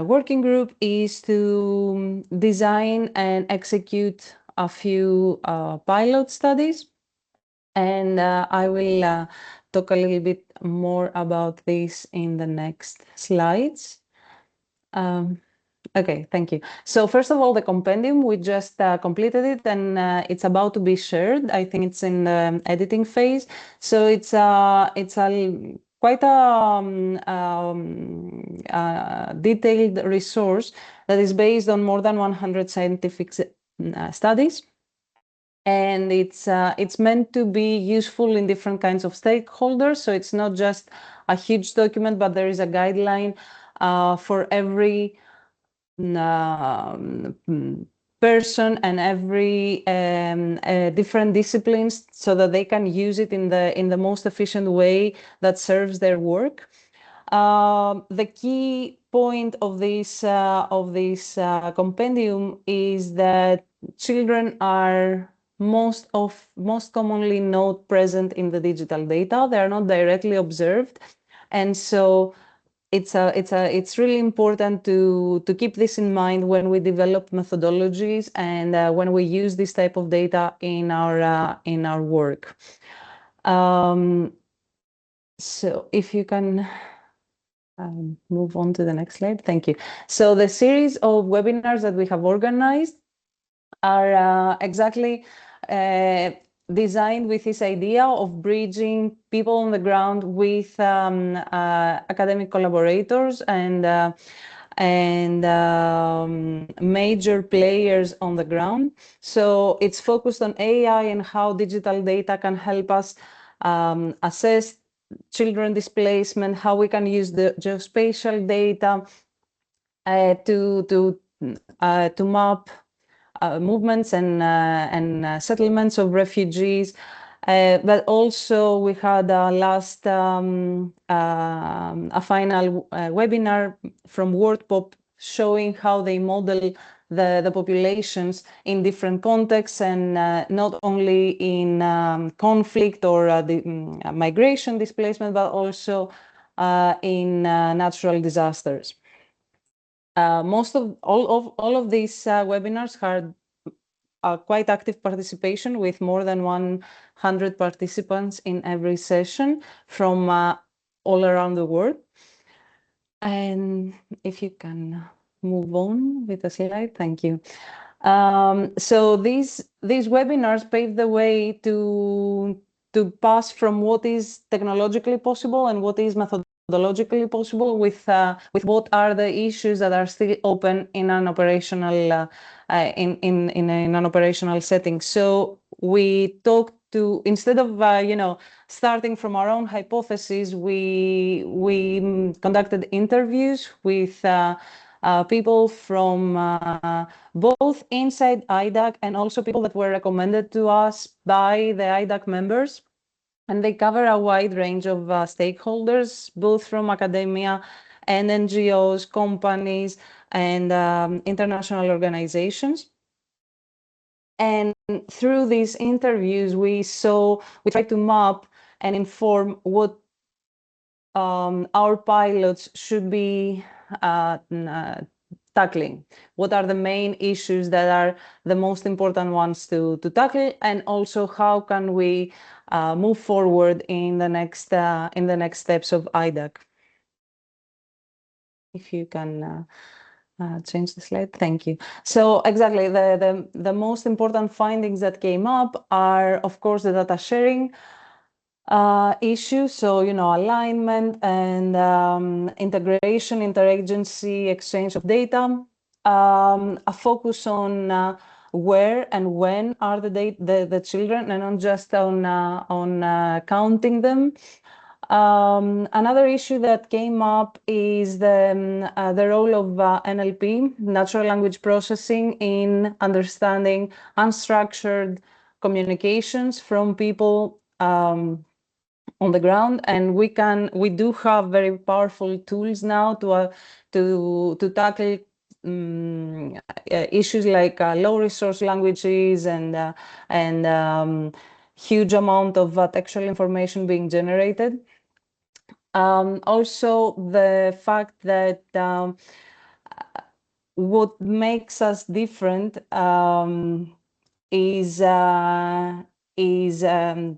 working group is to design and execute a few pilot studies. And I will talk a little bit more about this in the next slides. Okay, thank you. So first of all, the compendium, we just completed it, and it's about to be shared. I think it's in the editing phase. So it's quite a detailed resource that is based on more than 100 scientific studies. And it's meant to be useful in different kinds of stakeholders. So it's not just a huge document, but there is a guideline for every person and every different disciplines, so that they can use it in the most efficient way that serves their work. The key point of this compendium is that children are most commonly not present in the digital data. They are not directly observed, and so it's really important to keep this in mind when we develop methodologies and when we use this type of data in our work. So if you can move on to the next slide. Thank you. So the series of webinars that we have organized are exactly designed with this idea of bridging people on the ground with academic collaborators and major players on the ground. So it's focused on AI and how digital data can help us assess children displacement, how we can use the geospatial data to map movements and settlements of refugees. But also we had a final webinar from WordPop showing how they model the populations in different contexts, and not only in conflict or migration displacement, but also in natural disasters. All of these webinars had a quite active participation, with more than 100 participants in every session from all around the world. And if you can move on with the slide, thank you. So these webinars paved the way to pass from what is technologically possible and what is methodologically possible with what are the issues that are still open in an operational in an operational setting. So we talked to, instead of starting from our own hypotheses, we conducted interviews with people from both inside IDAC and also people that were recommended to us by the IDAC members. And they cover a wide range of stakeholders, both from academia and NGOs, companies, and international organizations. And through these interviews, we tried to map and inform what our pilots should be tackling. What are the main issues that are the most important ones to tackle, and also how can we move forward in the next steps of IDAC. If you can change the slide, thank you. So exactly, the most important findings that came up are, of course, the data sharing issue. So, alignment and integration, interagency, exchange of data, a focus on where and when are the children, and not just on counting them. Another issue that came up is the role of NLP, natural language processing, in understanding unstructured communications from people on the ground. And we do have very powerful tools now to tackle issues like low resource languages and huge amount of textual information being generated. Also, the fact that what makes us different is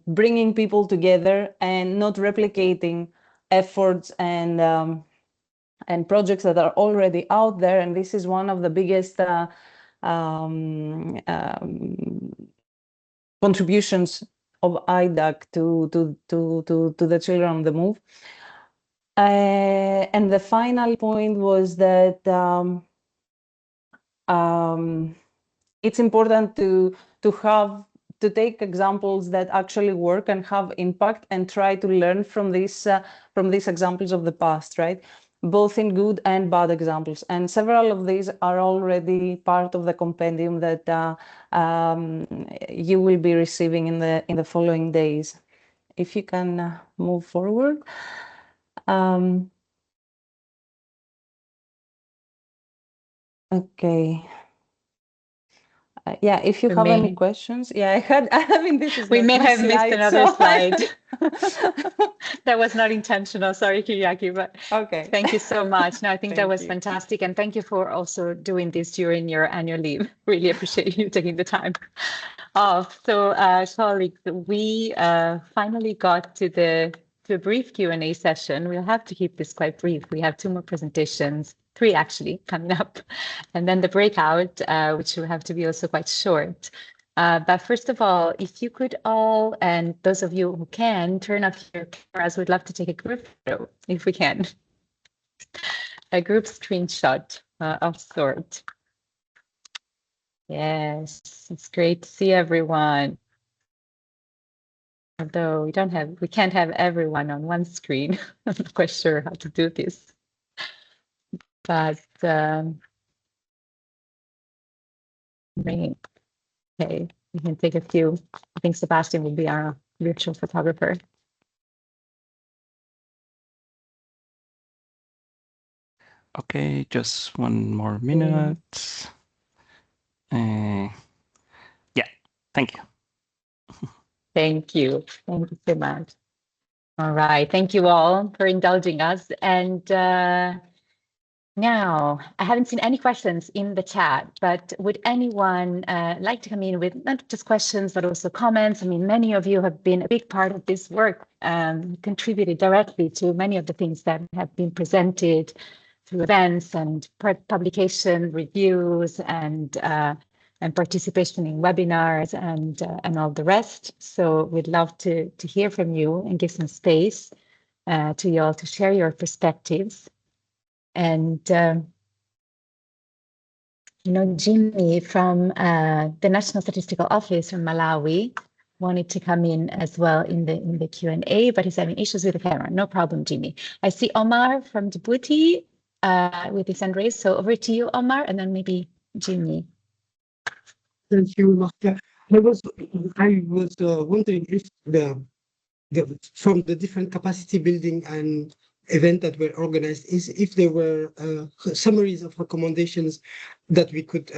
bringing people together and not replicating efforts and projects that are already out there. And this is one of the biggest contributions of IDAC to the children on the move. And the final point was that it's important to take examples that actually work and have impact, and try to learn from these examples of the past, right? Both in good and bad examples. And several of these are already part of the compendium that you will be receiving in the following days. If you can move forward. Okay. Yeah, if you have any questions. Yeah, I mean, this is we may have slide, missed another slide. That was not intentional. Sorry, Kyriaki, but okay. Thank you so much. No, I think that was fantastic. And thank you for also doing this during your annual leave. Really appreciate you taking the time off. So, colleagues, we finally got to the brief Q&A session. We'll have to keep this quite brief. We have 2 more presentations, 3 actually coming up, and then the breakout, which will have to be also quite short. But first of all, if you could all, and those of you who can, turn off your cameras, we'd love to take a group photo, if we can. A group screenshot of sort. Yes, it's great to see everyone. Although we can't have everyone on one screen. I'm not quite sure how to do this. But okay, we can take a few. I think Sebastian will be our virtual photographer. Okay, just 1 more minute. Yeah, thank you. Thank you. Thank you so much. All right, thank you all for indulging us. And now, I haven't seen any questions in the chat, but would anyone like to come in with not just questions, but also comments? I mean, many of you have been a big part of this work, contributed directly to many of the things that have been presented through events and publication reviews and participation in webinars and all the rest. So we'd love to hear from you and give some space to you all to share your perspectives. And, Jimmy from the National Statistical Office from Malawi wanted to come in as well in the Q&A, but he's having issues with the camera. No problem, Jimmy. I see Omar from Djibouti with his hand raised. So over to you, Omar, and then maybe Jimmy. Thank you, Marcia. I was wondering if from the different capacity building and event that were organized, if there were summaries of recommendations that we could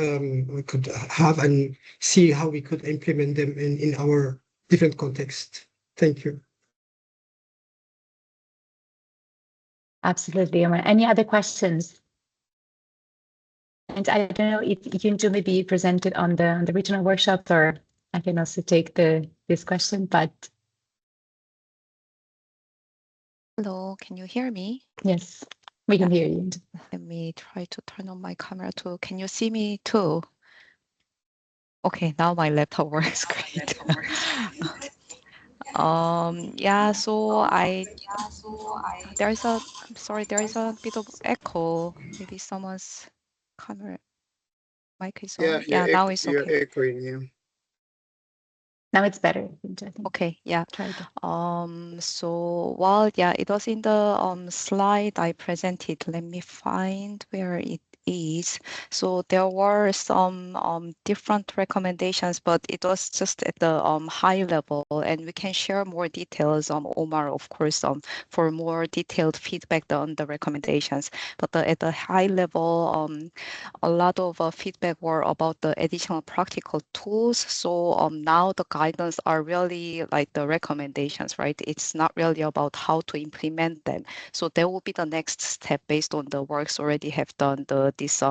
have and see how we could implement them in our different contexts. Thank you. Absolutely. Any other questions? And I don't know if you can maybe present it on the regional workshop, or I can also take this question, but. Hello, can you hear me? Yes. We can hear you. Let me try to turn on my camera too. Can you see me too? Okay, now my laptop works great. Yeah, so I'm sorry, there is a bit of echo. Maybe someone's camera mic is on. Yeah, now it's you're okay. echoing, yeah. Now it's better. I think. Okay, yeah. Try again. So while it was in the slide I presented, let me find where it is. So there were some different recommendations, but it was just at the high level, and we can share more details on Omar, of course, for more detailed feedback on the recommendations. But at the high level, a lot of feedback were about the additional practical tools. So now the guidance are really like the recommendations, right? It's not really about how to implement them. So that will be the next step based on the works already have done, this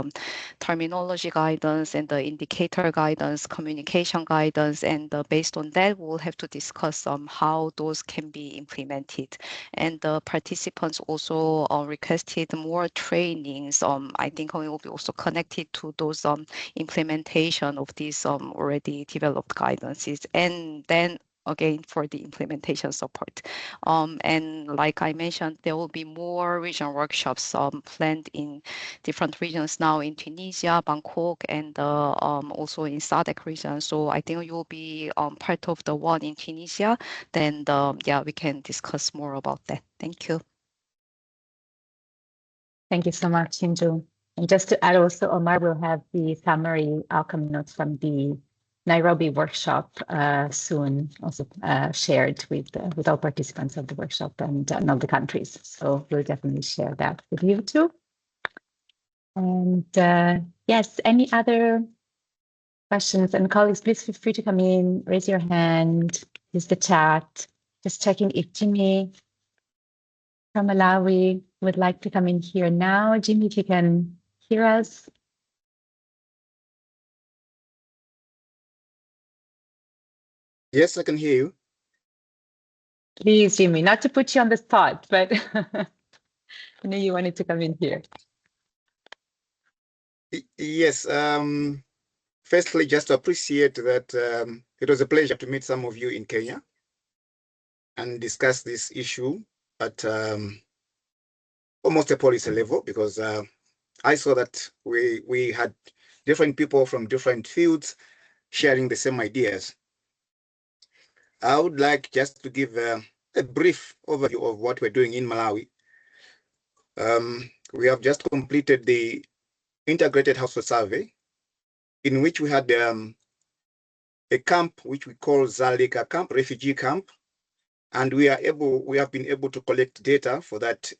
terminology guidance and the indicator guidance, communication guidance, and based on that, we'll have to discuss how those can be implemented. And the participants also requested more trainings. I think we will be also connected to those implementation of these already developed guidances, and then again for the implementation support. And like I mentioned, there will be more regional workshops planned in different regions now in Tunisia, Bangkok, and also in SADC region. So I think you will be part of the one in Tunisia. Then we can discuss more about that. Thank you. Thank you so much, Hinju. And just to add also, Omar will have the summary outcome notes from the Nairobi workshop soon, also shared with all participants of the workshop and all the countries. So we'll definitely share that with you too. And yes, any other questions? And colleagues, please feel free to come in, raise your hand, use the chat. Just checking if Jimmy from Malawi would like to come in here now. Jimmy, if you can hear us. Yes, I can hear you. Please, Jimmy, not to put you on the spot, but I know you wanted to come in here. Yes. Firstly, just to appreciate that it was a pleasure to meet some of you in Kenya and discuss this issue at almost a policy level, because I saw that we had different people from different fields sharing the same ideas. I would like just to give a brief overview of what we're doing in Malawi. We have just completed the integrated household survey, in which we had a camp which we call Zaleka camp, refugee camp, and we have been able to collect data for that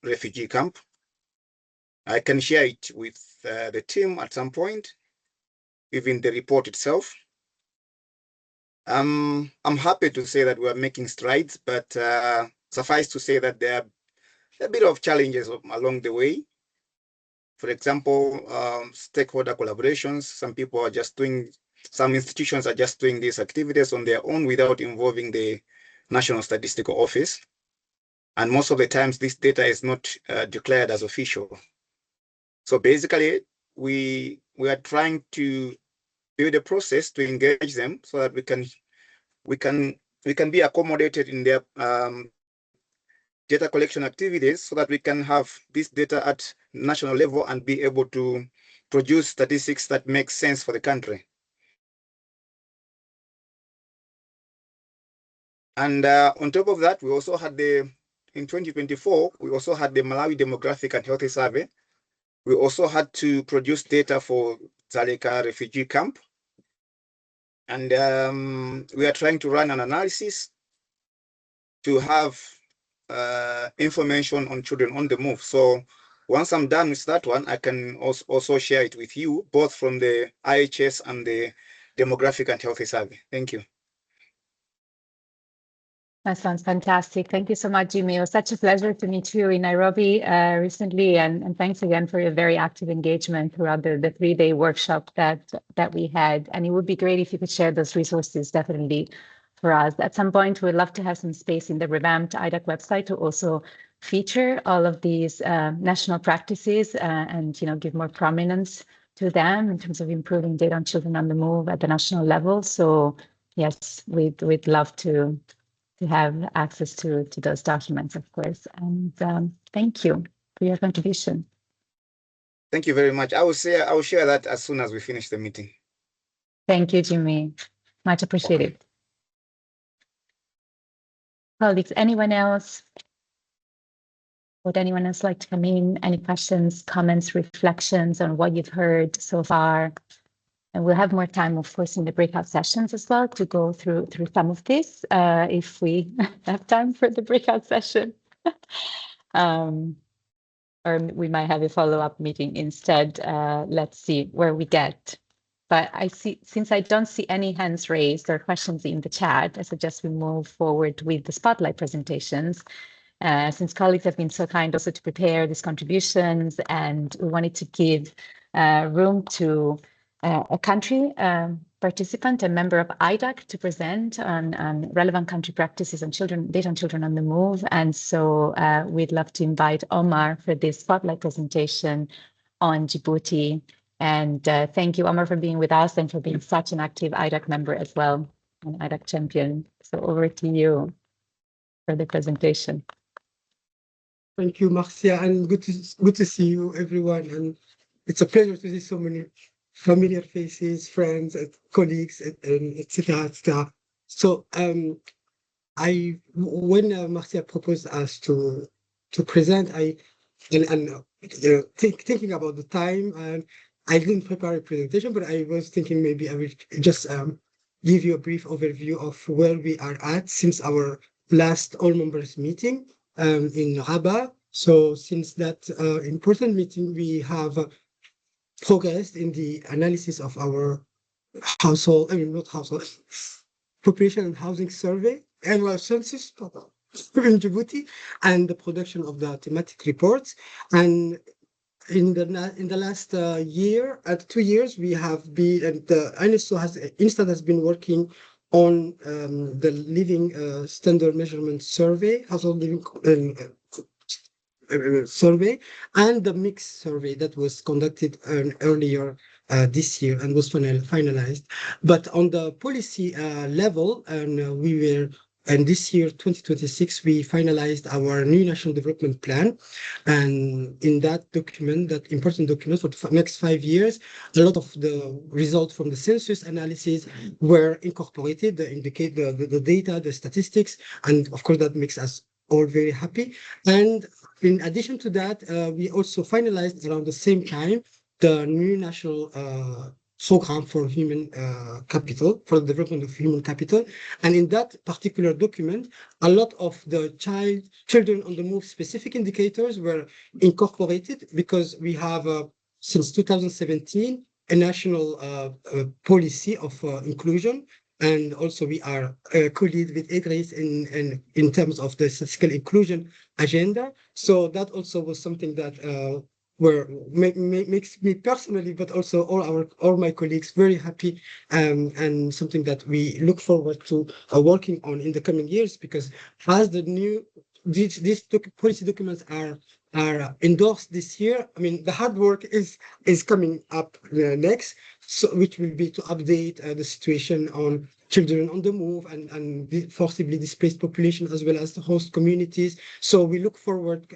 refugee camp. I can share it with the team at some point, even the report itself. I'm happy to say that we are making strides, but suffice to say that there are a bit of challenges along the way. For example, stakeholder collaborations. Some institutions are just doing these activities on their own without involving the National Statistical Office. And most of the times, this data is not declared as official. So basically, we are trying to build a process to engage them so that we can be accommodated in their data collection activities, so that we can have this data at national level and be able to produce statistics that make sense for the country. And on top of that, we also had in 2024, we also had the Malawi Demographic and Health Survey. We also had to produce data for Zaleka refugee camp. And we are trying to run an analysis to have information on children on the move. So once I'm done with that one, I can also share it with you, both from the IHS and the Demographic and Health Survey. Thank you. That sounds fantastic. Thank you so much, Jimmy. It was such a pleasure to meet you in Nairobi recently, and thanks again for your very active engagement throughout the 3-day workshop that we had. And it would be great if you could share those resources definitely for us. At some point, we'd love to have some space in the revamped IDAC website to also feature all of these national practices and give more prominence to them in terms of improving data on children on the move at the national level. So yes, we'd love to have access to those documents, of course. And thank you for your contribution. Thank you very much. I will share that as soon as we finish the meeting. Thank you, Jimmy. Much appreciated. Okay. Colleagues, anyone else? Would anyone else like to come in? Any questions, comments, reflections on what you've heard so far? And we'll have more time, of course, in the breakout sessions as well to go through some of this if we have time for the breakout session. Or we might have a follow-up meeting instead. Let's see where we get. But I see, since I don't see any hands raised or questions in the chat, I suggest we move forward with the spotlight presentations. Since colleagues have been so kind also to prepare these contributions, and we wanted to give room to a country participant, a member of IDAC, to present on relevant country practices on data on children on the move. And so we'd love to invite Omar for this spotlight presentation on Djibouti. And thank you, Omar, for being with us and for being such an active IDAC member as well, an IDAC champion. So over to you for the presentation. Thank you, Marcia, and good to see you, everyone. And it's a pleasure to see so many familiar faces, friends, and colleagues, and etc., etc. So, when Marcia proposed us to present, thinking about the time, and I didn't prepare a presentation, but I was thinking maybe I will just give you a brief overview of where we are at since our last all members meeting in Rabat. So since that important meeting, we have progressed in the analysis of our population and housing survey, annual census in Djibouti, and the production of the thematic reports. And in the last year, 2 years, we have been, and INSTAT has been working on the living standard measurement survey, household living survey, and the mixed survey that was conducted earlier this year and was finalized. But on the policy level, and this year, 2026, we finalized our new national development plan. And in that document, that important document for the next 5 years, a lot of the results from the census analysis were incorporated, indicate the data, the statistics, and of course that makes us all very happy. And in addition to that, we also finalized around the same time the new national program for human capital, for the development of human capital. And in that particular document, a lot of the children on the move specific indicators were incorporated, because we have, since 2017, a national policy of inclusion. And also we are co-lead with Idris in terms of the statistical inclusion agenda. So that also was something that makes me personally, but also all my colleagues very happy, and something that we look forward to working on in the coming years, because as these policy documents are endorsed this year, I mean, the hard work is coming up next, so which will be to update the situation on children on the move and the forcibly displaced population, as well as the host communities. So we look forward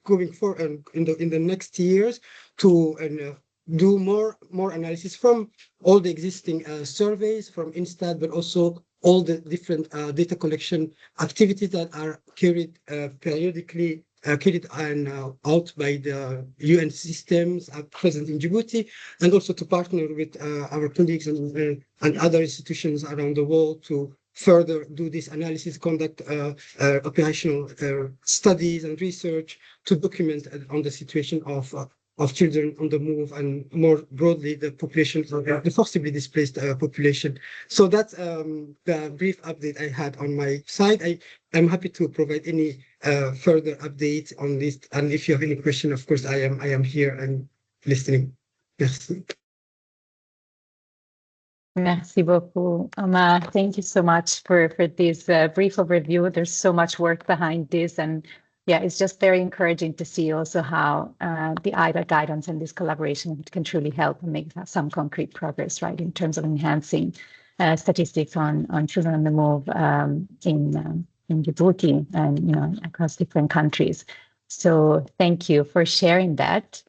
going forward in the next years to do more analysis from all the existing surveys from Instat, but also all the different data collection activities that are carried periodically carried out by the UN systems present in Djibouti, and also to partner with our colleagues and other institutions around the world to further do this analysis, conduct operational studies and research to document on the situation of children on the move, and more broadly the population, the forcibly displaced population. So that's the brief update I had on my side. I'm happy to provide any further updates on this, and if you have any question, of course, I am here and listening. Merci. Merci beaucoup, Omar. Thank you so much for this brief overview. There's so much work behind this, and Yeah, it's just very encouraging to see also how the IDAC guidance and this collaboration can truly help and make some concrete progress, right, in terms of enhancing statistics on children on the move in Djibouti and across different countries. So thank you for sharing that.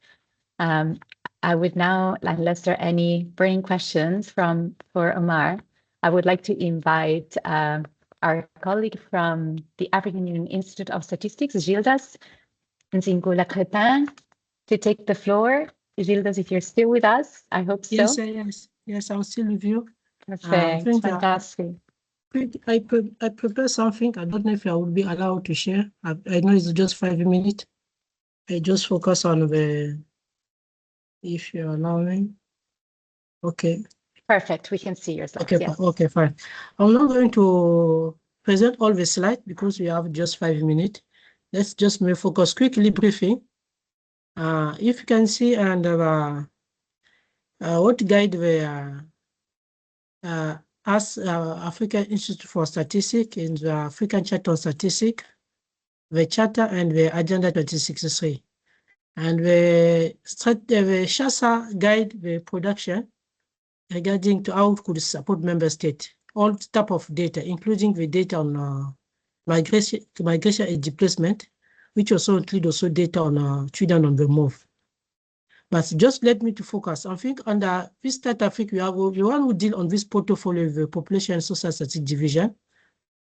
I would now, unless there are any burning questions for Omar, I would like to invite our colleague from the African Union Institute of Statistics, Gildas Nzingola Cretin, to take the floor. Gildas, if you're still with us, I hope so. Yes, I'm still with you. Perfect, fantastic. I prepared something. I don't know if I will be allowed to share. I know it's just 5 minutes. I just focus on if you allow me. Okay. Perfect, we can see your slides. Okay, yes. Okay, fine. I'm not going to present all the slides because we have just 5 minutes. Let's just focus quickly briefing. If you can see under what guide the African Institute for Statistics in the African Charter on Statistics, the Charter and the Agenda 2063. And the SHASA guide the production regarding to how it could support member states, all type of data, including the data on migration and displacement, which also include also data on children on the move. But just let me to focus. I think under this STATAFRIC, we have the one who deal on this portfolio of the Population and Social Statistics Division.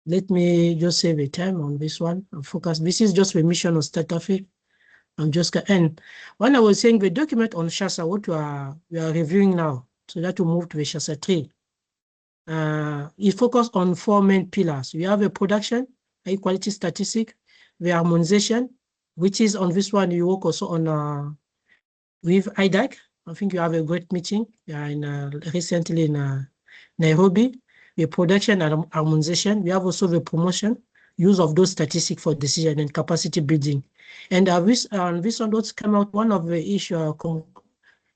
Let me just save the time on this one and focus. This is just the mission of STATAFRIC. I'm just gonna end. When I was saying the document on SHASA, what we are reviewing now, so that will move to the SHASA 3. It focuses on 4 main pillars. We have a production, high quality statistic, the harmonization, which is on this one, you work also on with IDAC. I think you have a great meeting recently in Nairobi. The production and harmonization. We have also the promotion, use of those statistics for decision and capacity building. And this one what's come out, one of the issues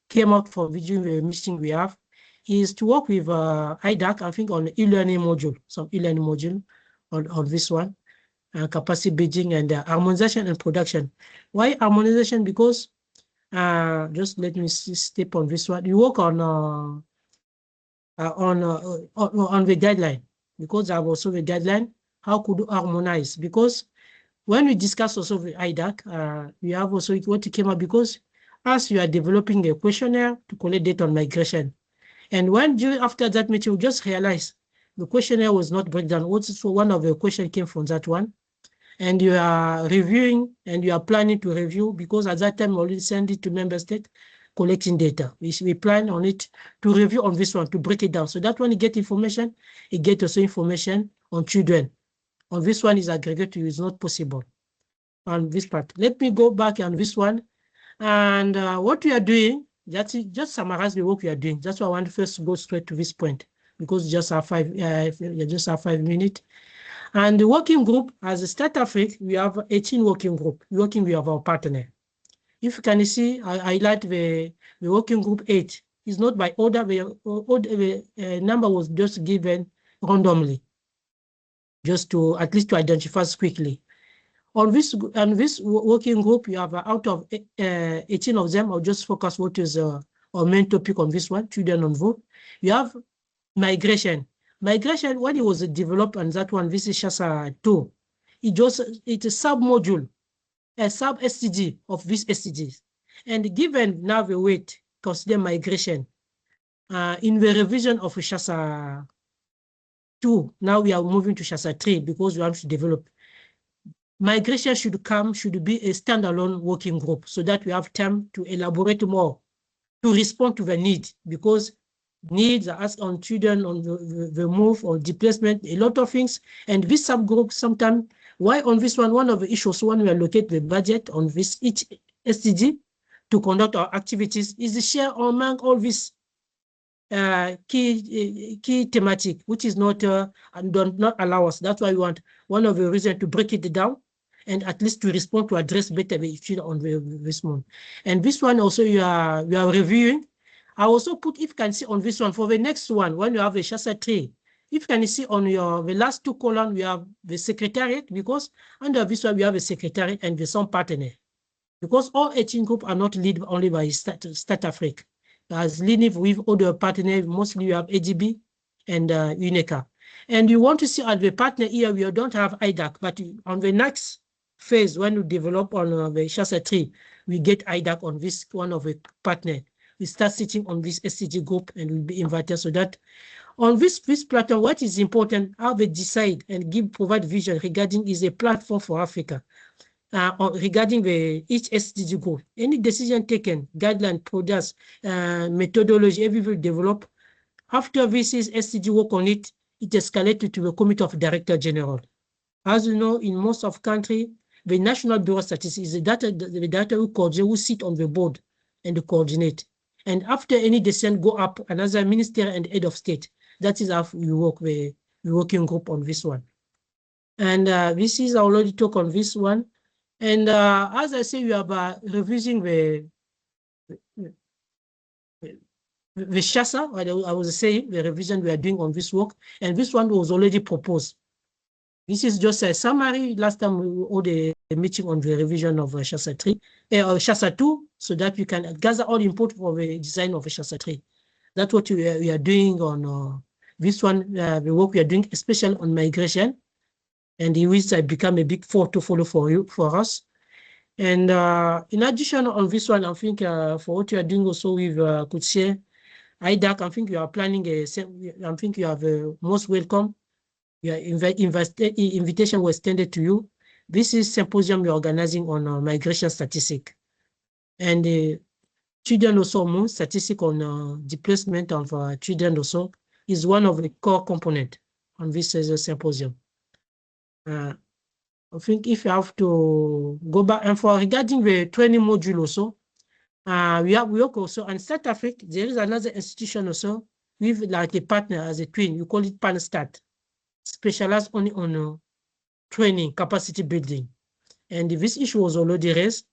came out for the meeting we have is to work with IDAC, I think, on e-learning module, some e-learning module on this one, capacity building and harmonization and production. Why harmonization? Because just let me step on this one. You work on the guideline, because I have also the guideline. How could you harmonize? Because when we discuss also the IDAC, we have also what came up, because as you are developing a questionnaire to collect data on migration, and when after that meeting, we just realized the questionnaire was not breakdown. Also, one of the questions came from that one. And you are reviewing and you are planning to review, because at that time we already send it to member state collecting data. We plan on it to review on this one, to break it down. So that when you get information, you get also information on children. On this one is aggregate, is not possible on this part. Let me go back on this one. And what we are doing, that's it, just summarize the work we are doing. That's why I want to first go straight to this point, because just have 5 minutes. And the working group, as a STATAFRIC, we have 18 working group working with our partner. If you can see, I highlight the working group 8. It's not by order, the number was just given randomly, just to at least to identify us quickly. On this working group, you have out of 18 of them, I'll just focus what is our main topic on this one, children on vote. You have migration. Migration, when it was developed on that one, this is SHASA 2, it's a sub-module, a sub-SDG of these SDGs. And given now the weight, consider migration, in the revision of SHASA 2, now we are moving to SHASA 3 because we have to develop. Migration should be a standalone working group so that we have time to elaborate more, to respond to the need, because needs are asked on children, on the move, or displacement, a lot of things. And this subgroup, sometimes, why on this one of the issues when we allocate the budget on this each SDG to conduct our activities is the share among all these key thematic, which is not and do not allow us. That's why we want one of the reasons to break it down and at least to respond to address better the issue on this one. And this one also we are reviewing. I also put, if you can see on this one, for the next one, when you have a SHASA 3, if you can see on the last two columns, we have the secretariat, because under this one, we have a secretariat and some partner. Because all 18 groups are not led only by STATAFRIC. As leading with other partners, mostly we have AGB and UNECA. And you want to see at the partner here, we don't have IDAC, but on the next phase, when we develop on the Shasa tree, we get IDAC on this one of the partner. We start sitting on this SCG group and we'll be invited, so that on this platform, what is important, how they decide and provide vision regarding is a platform for Africa. Regarding each SDG goal, any decision taken, guideline, products, methodology, everything developed. After this is SDG work on it, it escalated to the Committee of Director General. As you know, in most of country, the National Bureau of Statistics is the data who sit on the board and coordinate. And after any decision go up, another minister and head of state. That is how we work, the working group on this one. And this is already talk on this one. And as I say, we are revising the Shasa, I was saying, the revision we are doing on this work, and this one was already proposed. This is just a summary. Last time we had a meeting on the revision of Shasa 3, or Shasa 2, so that we can gather all input for the design of Shasa 3. That's what we are doing on this one, the work we are doing, especially on migration. And it will become a big four to follow for us. And in addition on this one, I think for what you are doing also with Kutsie, IDAC, I think you are planning I think you have most welcome. Your invitation was extended to you. This is symposium you're organizing on migration statistics. And children also, statistics on displacement of children also is one of the core components on this symposium. I think if you have to go back, and for regarding the training module also, we work also on STATAFRIC. There is another institution also with like a partner as a twin. You call it PanStat, specialized only on training, capacity building. And this issue was already raised.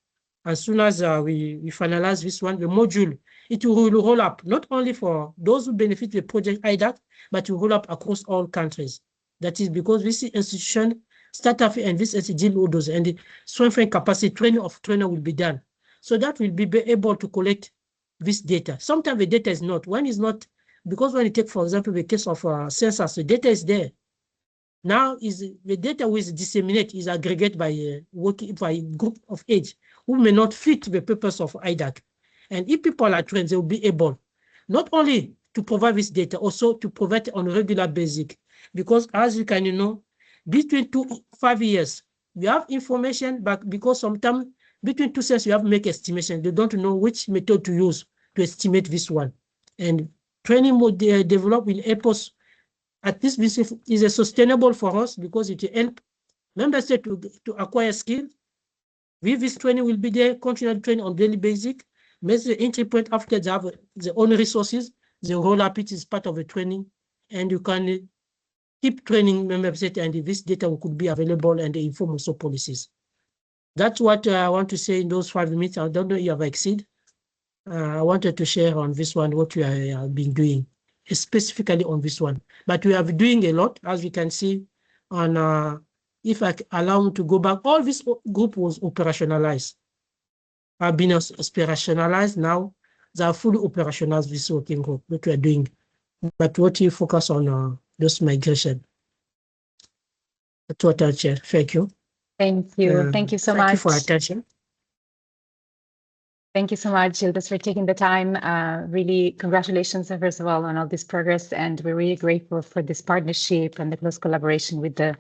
As soon as we finalize this one, the module, it will roll up, not only for those who benefit the project IDAC, but it will roll up across all countries. That is because this institution, STATAFRIC and this SDG and the strengthening capacity training of trainer will be done. So that will be able to collect this data. Sometimes the data is not. When it's not, because when you take, for example, the case of census, the data is there. Now the data is disseminated, is aggregated by a group of age who may not fit the purpose of IDAC. And if people are trained, they will be able not only to provide this data, also to provide it on a regular basis. Because as you can know, between 2 to 5 years, we have information, but because sometimes between 2 years, you have to make estimation. They don't know which method to use to estimate this one. And training mode developed will help us. At least this is sustainable for us because it will help member states to acquire skills. With this training will be there, continual training on daily basis. Make the entry point after they have their own resources, they roll up it is part of the training, and you can keep training member states, and this data could be available and inform also policies. That's what I want to say in those 5 minutes. I don't know if you have exceeded. I wanted to share on this one what we have been doing, specifically on this one. But we are doing a lot, as we can see on, if I allow me to go back, all this group was operationalized. Have been operationalized now. They are fully operationalized, this working group, what we are doing. But what you focus on those migration. That's what I'll share. Thank you. Thank you. Thank you so much. Thank you for your attention. Thank you so much, Gildas, for taking the time. Really, congratulations, first of all, on all this progress. And we're really grateful for this partnership and the close collaboration with the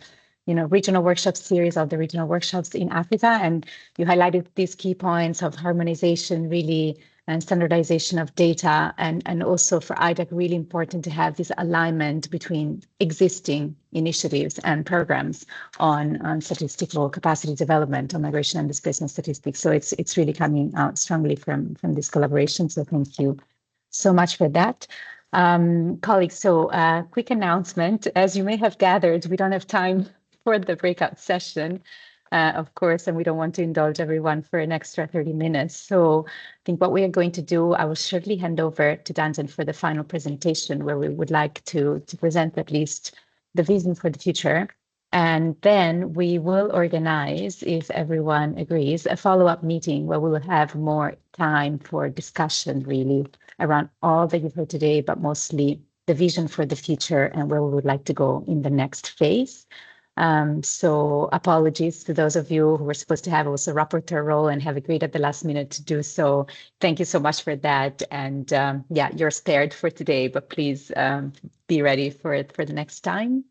regional workshop series of the regional workshops in Africa. And you highlighted these key points of harmonization, really, and standardization of data, and also for IDAC, really important to have this alignment between existing initiatives and programs on statistical capacity development on migration and displacement statistics. So it's really coming out strongly from this collaboration. So thank you so much for that. Colleagues, so quick announcement. As you may have gathered, we don't have time for the breakout session. of course, and we don't want to indulge everyone for an extra 30 minutes. So I think what we are going to do, I will shortly hand over to Danzen for the final presentation, where we would like to present at least the vision for the future. And then we will organize, if everyone agrees, a follow-up meeting where we will have more time for discussion, really, around all that you've heard today, but mostly the vision for the future and where we would like to go in the next phase. So apologies to those of you who were supposed to have also a rapporteur role and have agreed at the last minute to do so. Thank you so much for that. And yeah, you're spared for today, but please be ready for the next time.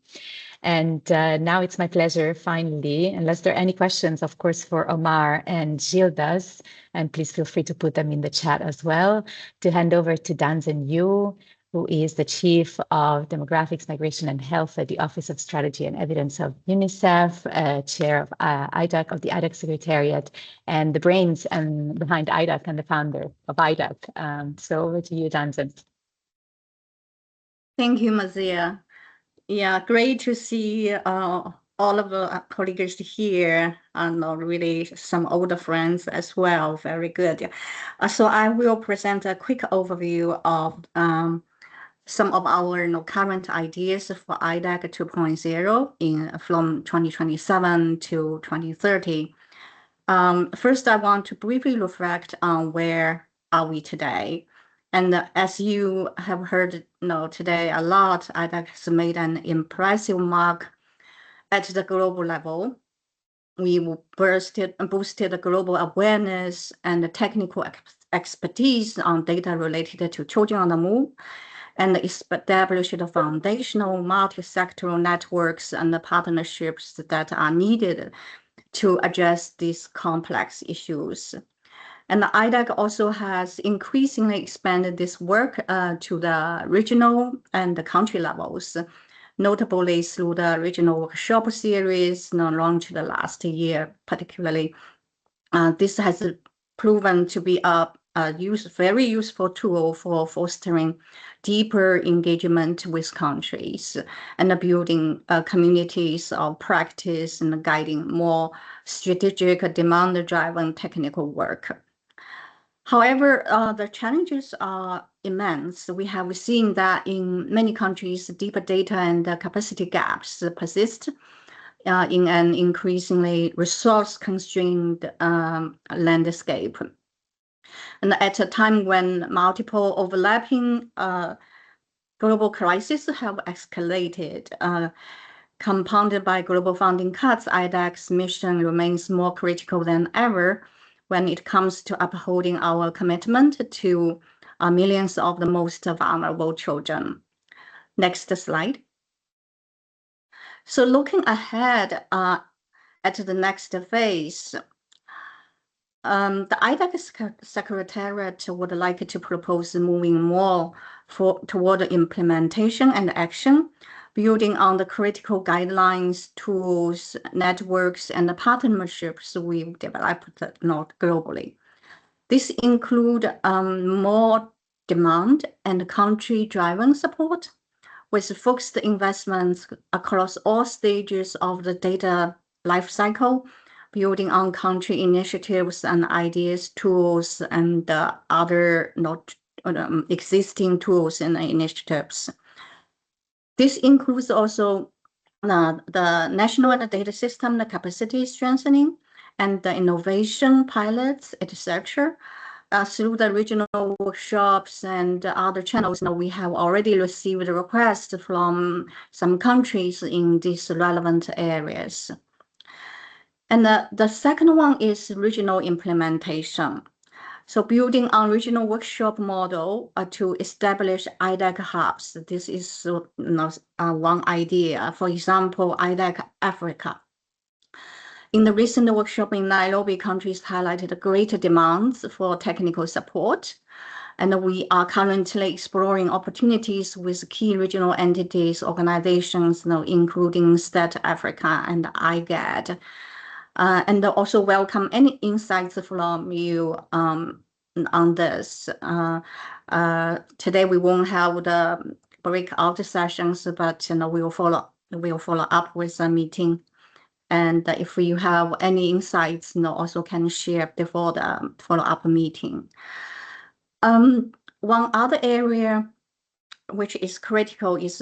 And now it's my pleasure, finally, unless there are any questions, of course, for Omar and Gildas, and please feel free to put them in the chat as well, to hand over to Danzen Yu, who is the Chief of Demographics, Migration and Health at the Office of Strategy and Evidence of UNICEF, Chair of IDAC, of the IDAC Secretariat, and the brains behind IDAC and the founder of IDAC. So over to you, Danzen. Thank you, Mazia. Yeah, great to see all of the colleagues here and really some older friends as well. Very good. So I will present a quick overview of some of our current ideas for IDAC 2.0 from 2027 to 2030. First, I want to briefly reflect on where are we today. And as you have heard today a lot, IDAC has made an impressive mark at the global level. We boosted global awareness and technical expertise on data related to children on the move, and established the foundational multi-sectoral networks and the partnerships that are needed to address these complex issues. And the IDAC also has increasingly expanded this work to the regional and the country levels, notably through the regional workshop series launched last year, particularly. This has proven to be a very useful tool for fostering deeper engagement with countries and building communities of practice and guiding more strategic, demand-driven technical work. However, the challenges are immense. We have seen that in many countries, deeper data and capacity gaps persist in an increasingly resource-constrained landscape. And at a time when multiple overlapping global crises have escalated, compounded by global funding cuts, IDAC's mission remains more critical than ever when it comes to upholding our commitment to millions of the most vulnerable children. Next slide. So looking ahead at the next phase, the IDAC Secretariat would like to propose moving more toward implementation and action, building on the critical guidelines, tools, networks, and the partnerships we've developed globally. This includes more demand and country-driven support, with focused investments across all stages of the data lifecycle, building on country initiatives and ideas, tools, and other existing tools and initiatives. This includes also the national data system, the capacity strengthening, and the innovation pilots, etc. Through the regional workshops and other channels, we have already received requests from some countries in these relevant areas. And the second one is regional implementation. So building on regional workshop model to establish IDAC hubs. This is one idea. For example, IDAC Africa. In the recent workshop in Nairobi, countries highlighted greater demands for technical support. And we are currently exploring opportunities with key regional entities, organizations, including STATAFRIC and IGAD. And also welcome any insights from you on this. Today we won't have the breakout sessions, but we will follow up with a meeting And if you have any insights, also can share before the follow-up meeting. One other area which is critical is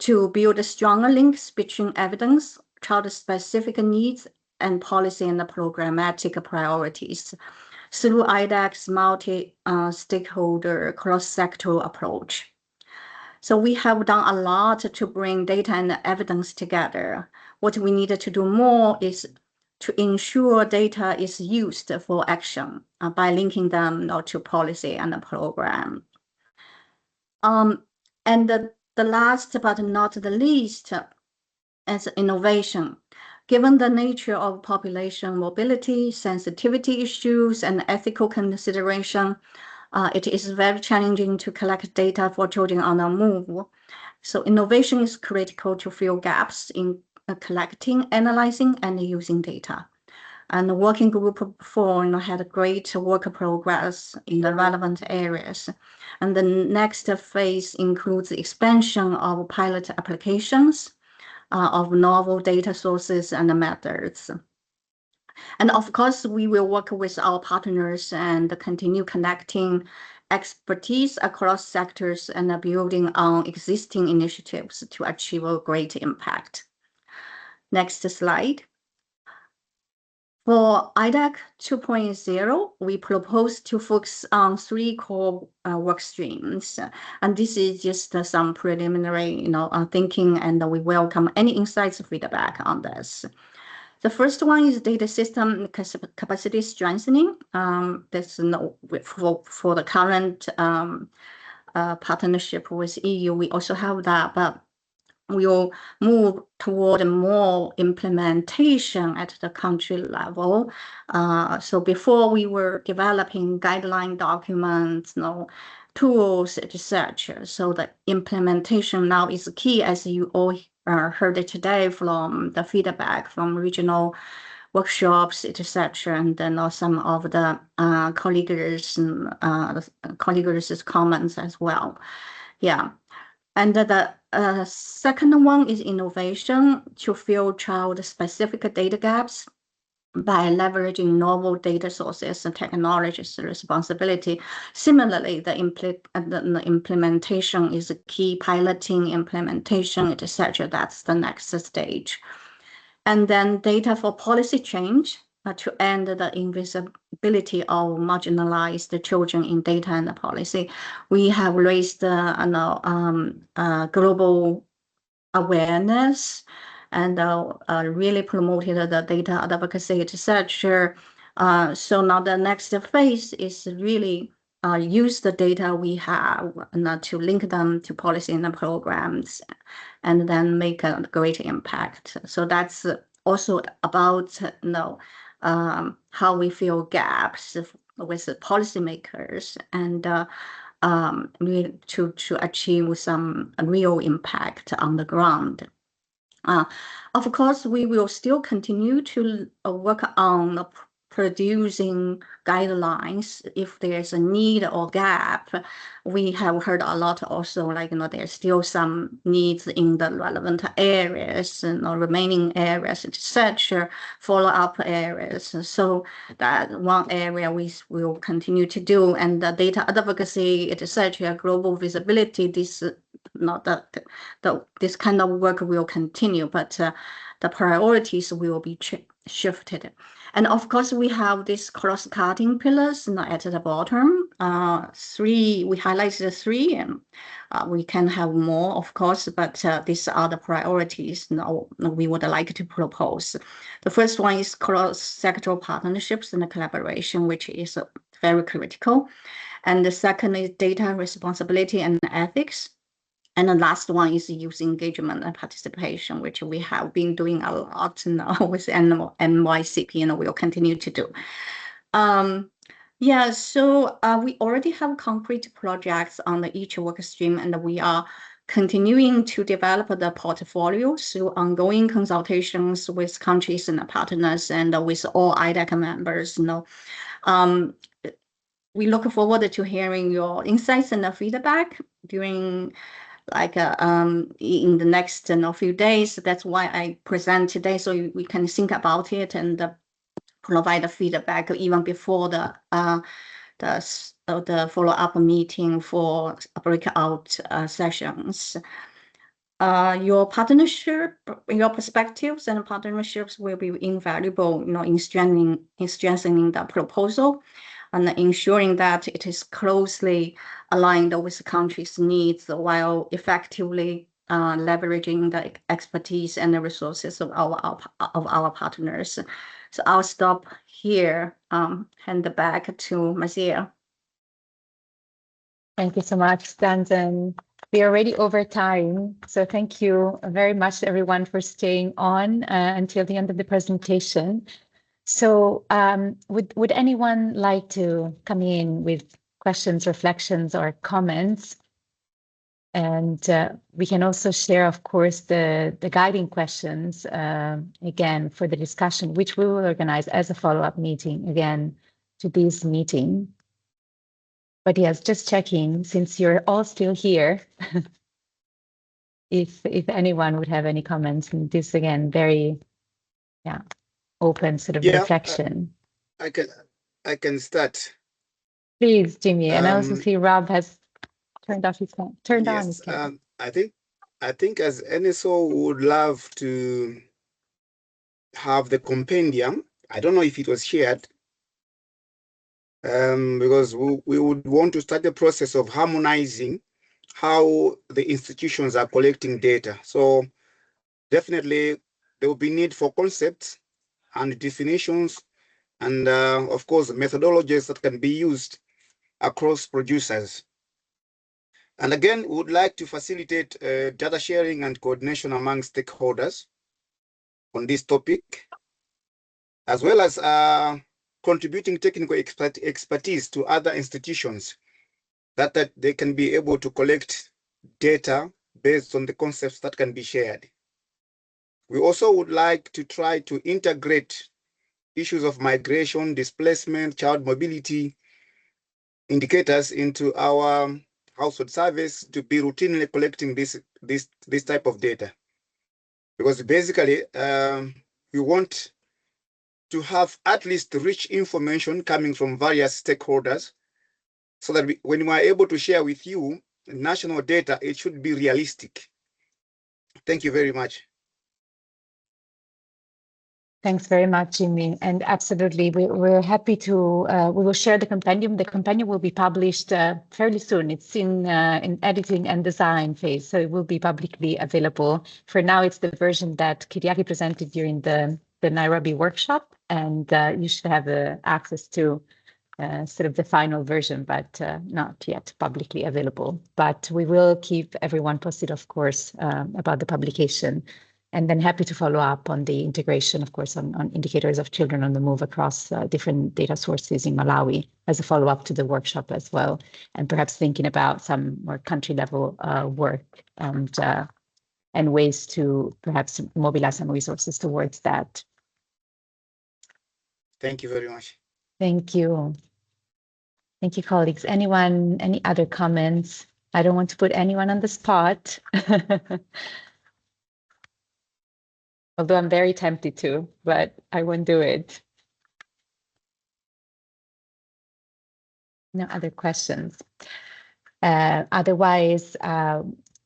to build stronger links between evidence, child-specific needs, and policy and programmatic priorities through IDAC's multi-stakeholder cross-sectoral approach. So we have done a lot to bring data and evidence together. What we need to do more is to ensure data is used for action by linking them to policy and the program. And the last but not the least is innovation. Given the nature of population mobility, sensitivity issues, and ethical consideration, it is very challenging to collect data for children on the move. So innovation is critical to fill gaps in collecting, analyzing, and using data. And the working group 4 had great work progress in the relevant areas. And the next phase includes the expansion of pilot applications of novel data sources and methods. And of course, we will work with our partners and continue connecting expertise across sectors and building on existing initiatives to achieve a great impact. Next slide. For IDAC 2.0, we propose to focus on 3 core work streams. And this is just some preliminary thinking, and we welcome any insights or feedback on this. The first one is data system capacity strengthening. This for the current partnership with EU, we also have that, but we will move toward more implementation at the country level. So before we were developing guideline documents, tools, etc. So the implementation now is key, as you all heard it today from the feedback from regional workshops, etc. And then some of the colleagues' comments as well. Yeah. And the second one is innovation to fill child-specific data gaps by leveraging novel data sources and technologies responsibility. Similarly, the implementation is a key, piloting, implementation, etc. That's the next stage. And then data for policy change to end the invisibility of marginalized children in data and policy. We have raised global awareness and really promoted the data advocacy, etc. So now the next phase is really use the data we have to link them to policy and programs, and then make a great impact. So that's also about how we fill gaps with the policymakers and to achieve some real impact on the ground. Of course, we will still continue to work on producing guidelines if there's a need or gap. We have heard a lot also, there's still some needs in the relevant areas and remaining areas, etc., follow-up areas. So that one area we will continue to do, and the data advocacy, etc., global visibility, this kind of work will continue, but the priorities will be shifted. And of course, we have these cross-cutting pillars at the bottom. 3, we highlighted 3, and we can have more, of course, but these are the priorities now we would like to propose. The first one is cross-sectoral partnerships and collaboration, which is very critical. And the second is data responsibility and ethics. And the last one is youth engagement and participation, which we have been doing a lot now with NYCP, and we'll continue to do. So we already have concrete projects on each work stream, and we are continuing to develop the portfolio through ongoing consultations with countries and partners and with all IDAC members. We look forward to hearing your insights and feedback during like in the next few days. That's why I present today, so we can think about it and provide feedback even before the follow-up meeting for breakout sessions. Your partnership, your perspectives and partnerships will be invaluable, in strengthening the proposal and ensuring that it is closely aligned with the country's needs while effectively leveraging the expertise and the resources of our partners. So I'll stop here, hand back to Marcia. Thank you so much, Stanton. We are already over time, so thank you very much, everyone, for staying on until the end of the presentation. So would anyone like to come in with questions, reflections, or comments? And we can also share, of course, the guiding questions, again, for the discussion, which we will organize as a follow-up meeting, again, to this meeting. But yes, just checking, since you're all still here, if anyone would have any comments, and this again, very open sort of reflection. I can start. Please, Jimmy. And I also see Rob has turned off his phone. On his camera. I think as NSO would love to have the compendium. I don't know if it was shared. Because we would want to start the process of harmonizing how the institutions are collecting data. So definitely there will be need for concepts and definitions and of course methodologies that can be used across producers. And again, we would like to facilitate data sharing and coordination among stakeholders on this topic, as well as contributing technical expertise to other institutions that they can be able to collect data based on the concepts that can be shared. We also would like to try to integrate issues of migration, displacement, child mobility indicators into our household service to be routinely collecting this type of data. Because basically, we want to have at least rich information coming from various stakeholders so that when we are able to share with you national data, it should be realistic. Thank you very much. Thanks very much, Jimmy. And absolutely, we're happy to, we will share the compendium. The compendium will be published fairly soon. It's in editing and design phase, so it will be publicly available. For now, it's the version that Kyriaki presented during the Nairobi workshop, and you should have access to sort of the final version, but not yet publicly available. But we will keep everyone posted, of course, about the publication. And then happy to follow up on the integration, of course, on indicators of children on the move across different data sources in Malawi as a follow-up to the workshop as well, and perhaps thinking about some more country-level work and ways to perhaps mobilize some resources towards that. Thank you very much. Thank you. Thank you, colleagues. Anyone, any other comments? I don't want to put anyone on the spot. Although I'm very tempted to, but I won't do it. No other questions. Otherwise,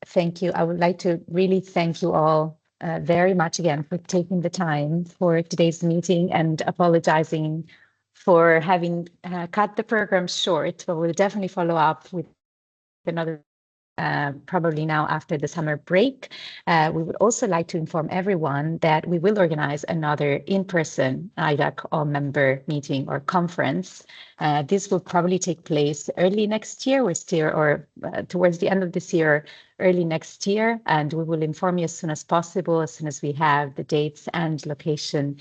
thank you. I would like to really thank you all very much again for taking the time for today's meeting and apologizing for having cut the program short, but we'll definitely follow up with another probably now after the summer break. We would also like to inform everyone that we will organize another in-person IDAC All Member Meeting or conference. This will probably take place early next year, or towards the end of this year, early next year, and we will inform you as soon as possible, as soon as we have the dates and location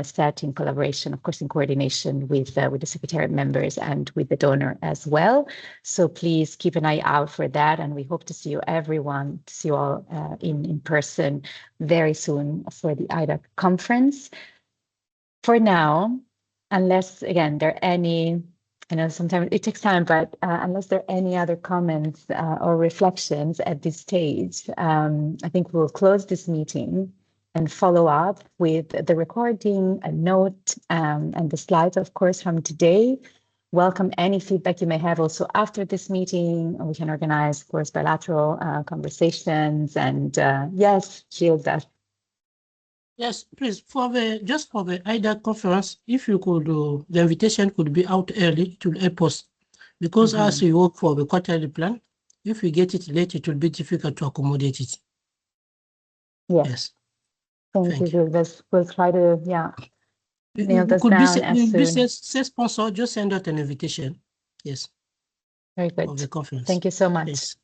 set in collaboration, of course, in coordination with the Secretariat members and with the donor as well. So please keep an eye out for that, and we hope to see you all in person very soon for the IDAC conference. For now, unless, again, there are any I know sometimes it takes time, but unless there are any other comments or reflections at this stage, I think we'll close this meeting and follow up with the recording, a note, and the slides, of course, from today. Welcome any feedback you may have also after this meeting. We can organize, of course, bilateral conversations. And yes, Gilda. Yes, please, just for the IDAC conference, if you could, the invitation could be out early to help us. Because as we work for the quarterly plan, if we get it late, it will be difficult to accommodate it. Yes. Thank you, Gilda. We'll try to, nail this down as soon. Say sponsor, just send out an invitation. Yes. Very good. Of the conference. Thank you so much. Yes.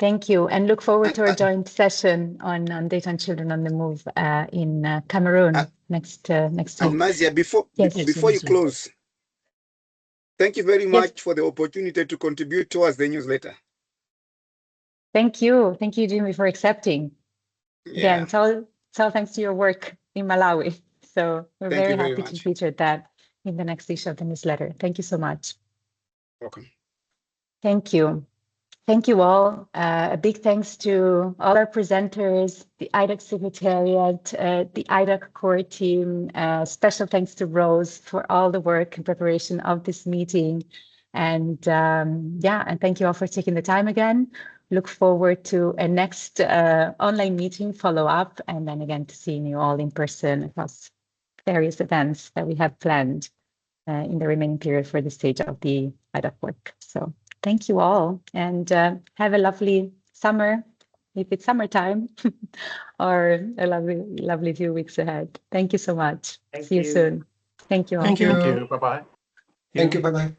Thank you, and look forward to our joint session on data and children on the move in Cameroon next week. Mazia, before you close, thank you very much for the opportunity to contribute towards the newsletter. Thank you, Jimmy, for accepting. Yeah. Again, it's all thanks to your work in Malawi. So we're very happy to feature that in the next issue of the newsletter. Thank you so much. Welcome. Thank you. Thank you all. A big thanks to all our presenters, the IDAC Secretariat, the IDAC core team. Special thanks to Rose for all the work and preparation of this meeting. And and thank you all for taking the time again. Look forward to a next online meeting follow-up, and then again to seeing you all in person across various events that we have planned in the remaining period for the stage of the IDAC work. So thank you all, and have a lovely summer, if it's summertime, or a lovely few weeks ahead. Thank you so much. See you soon. Thank you all. Thank you. Bye-bye. Thank you. Bye-bye.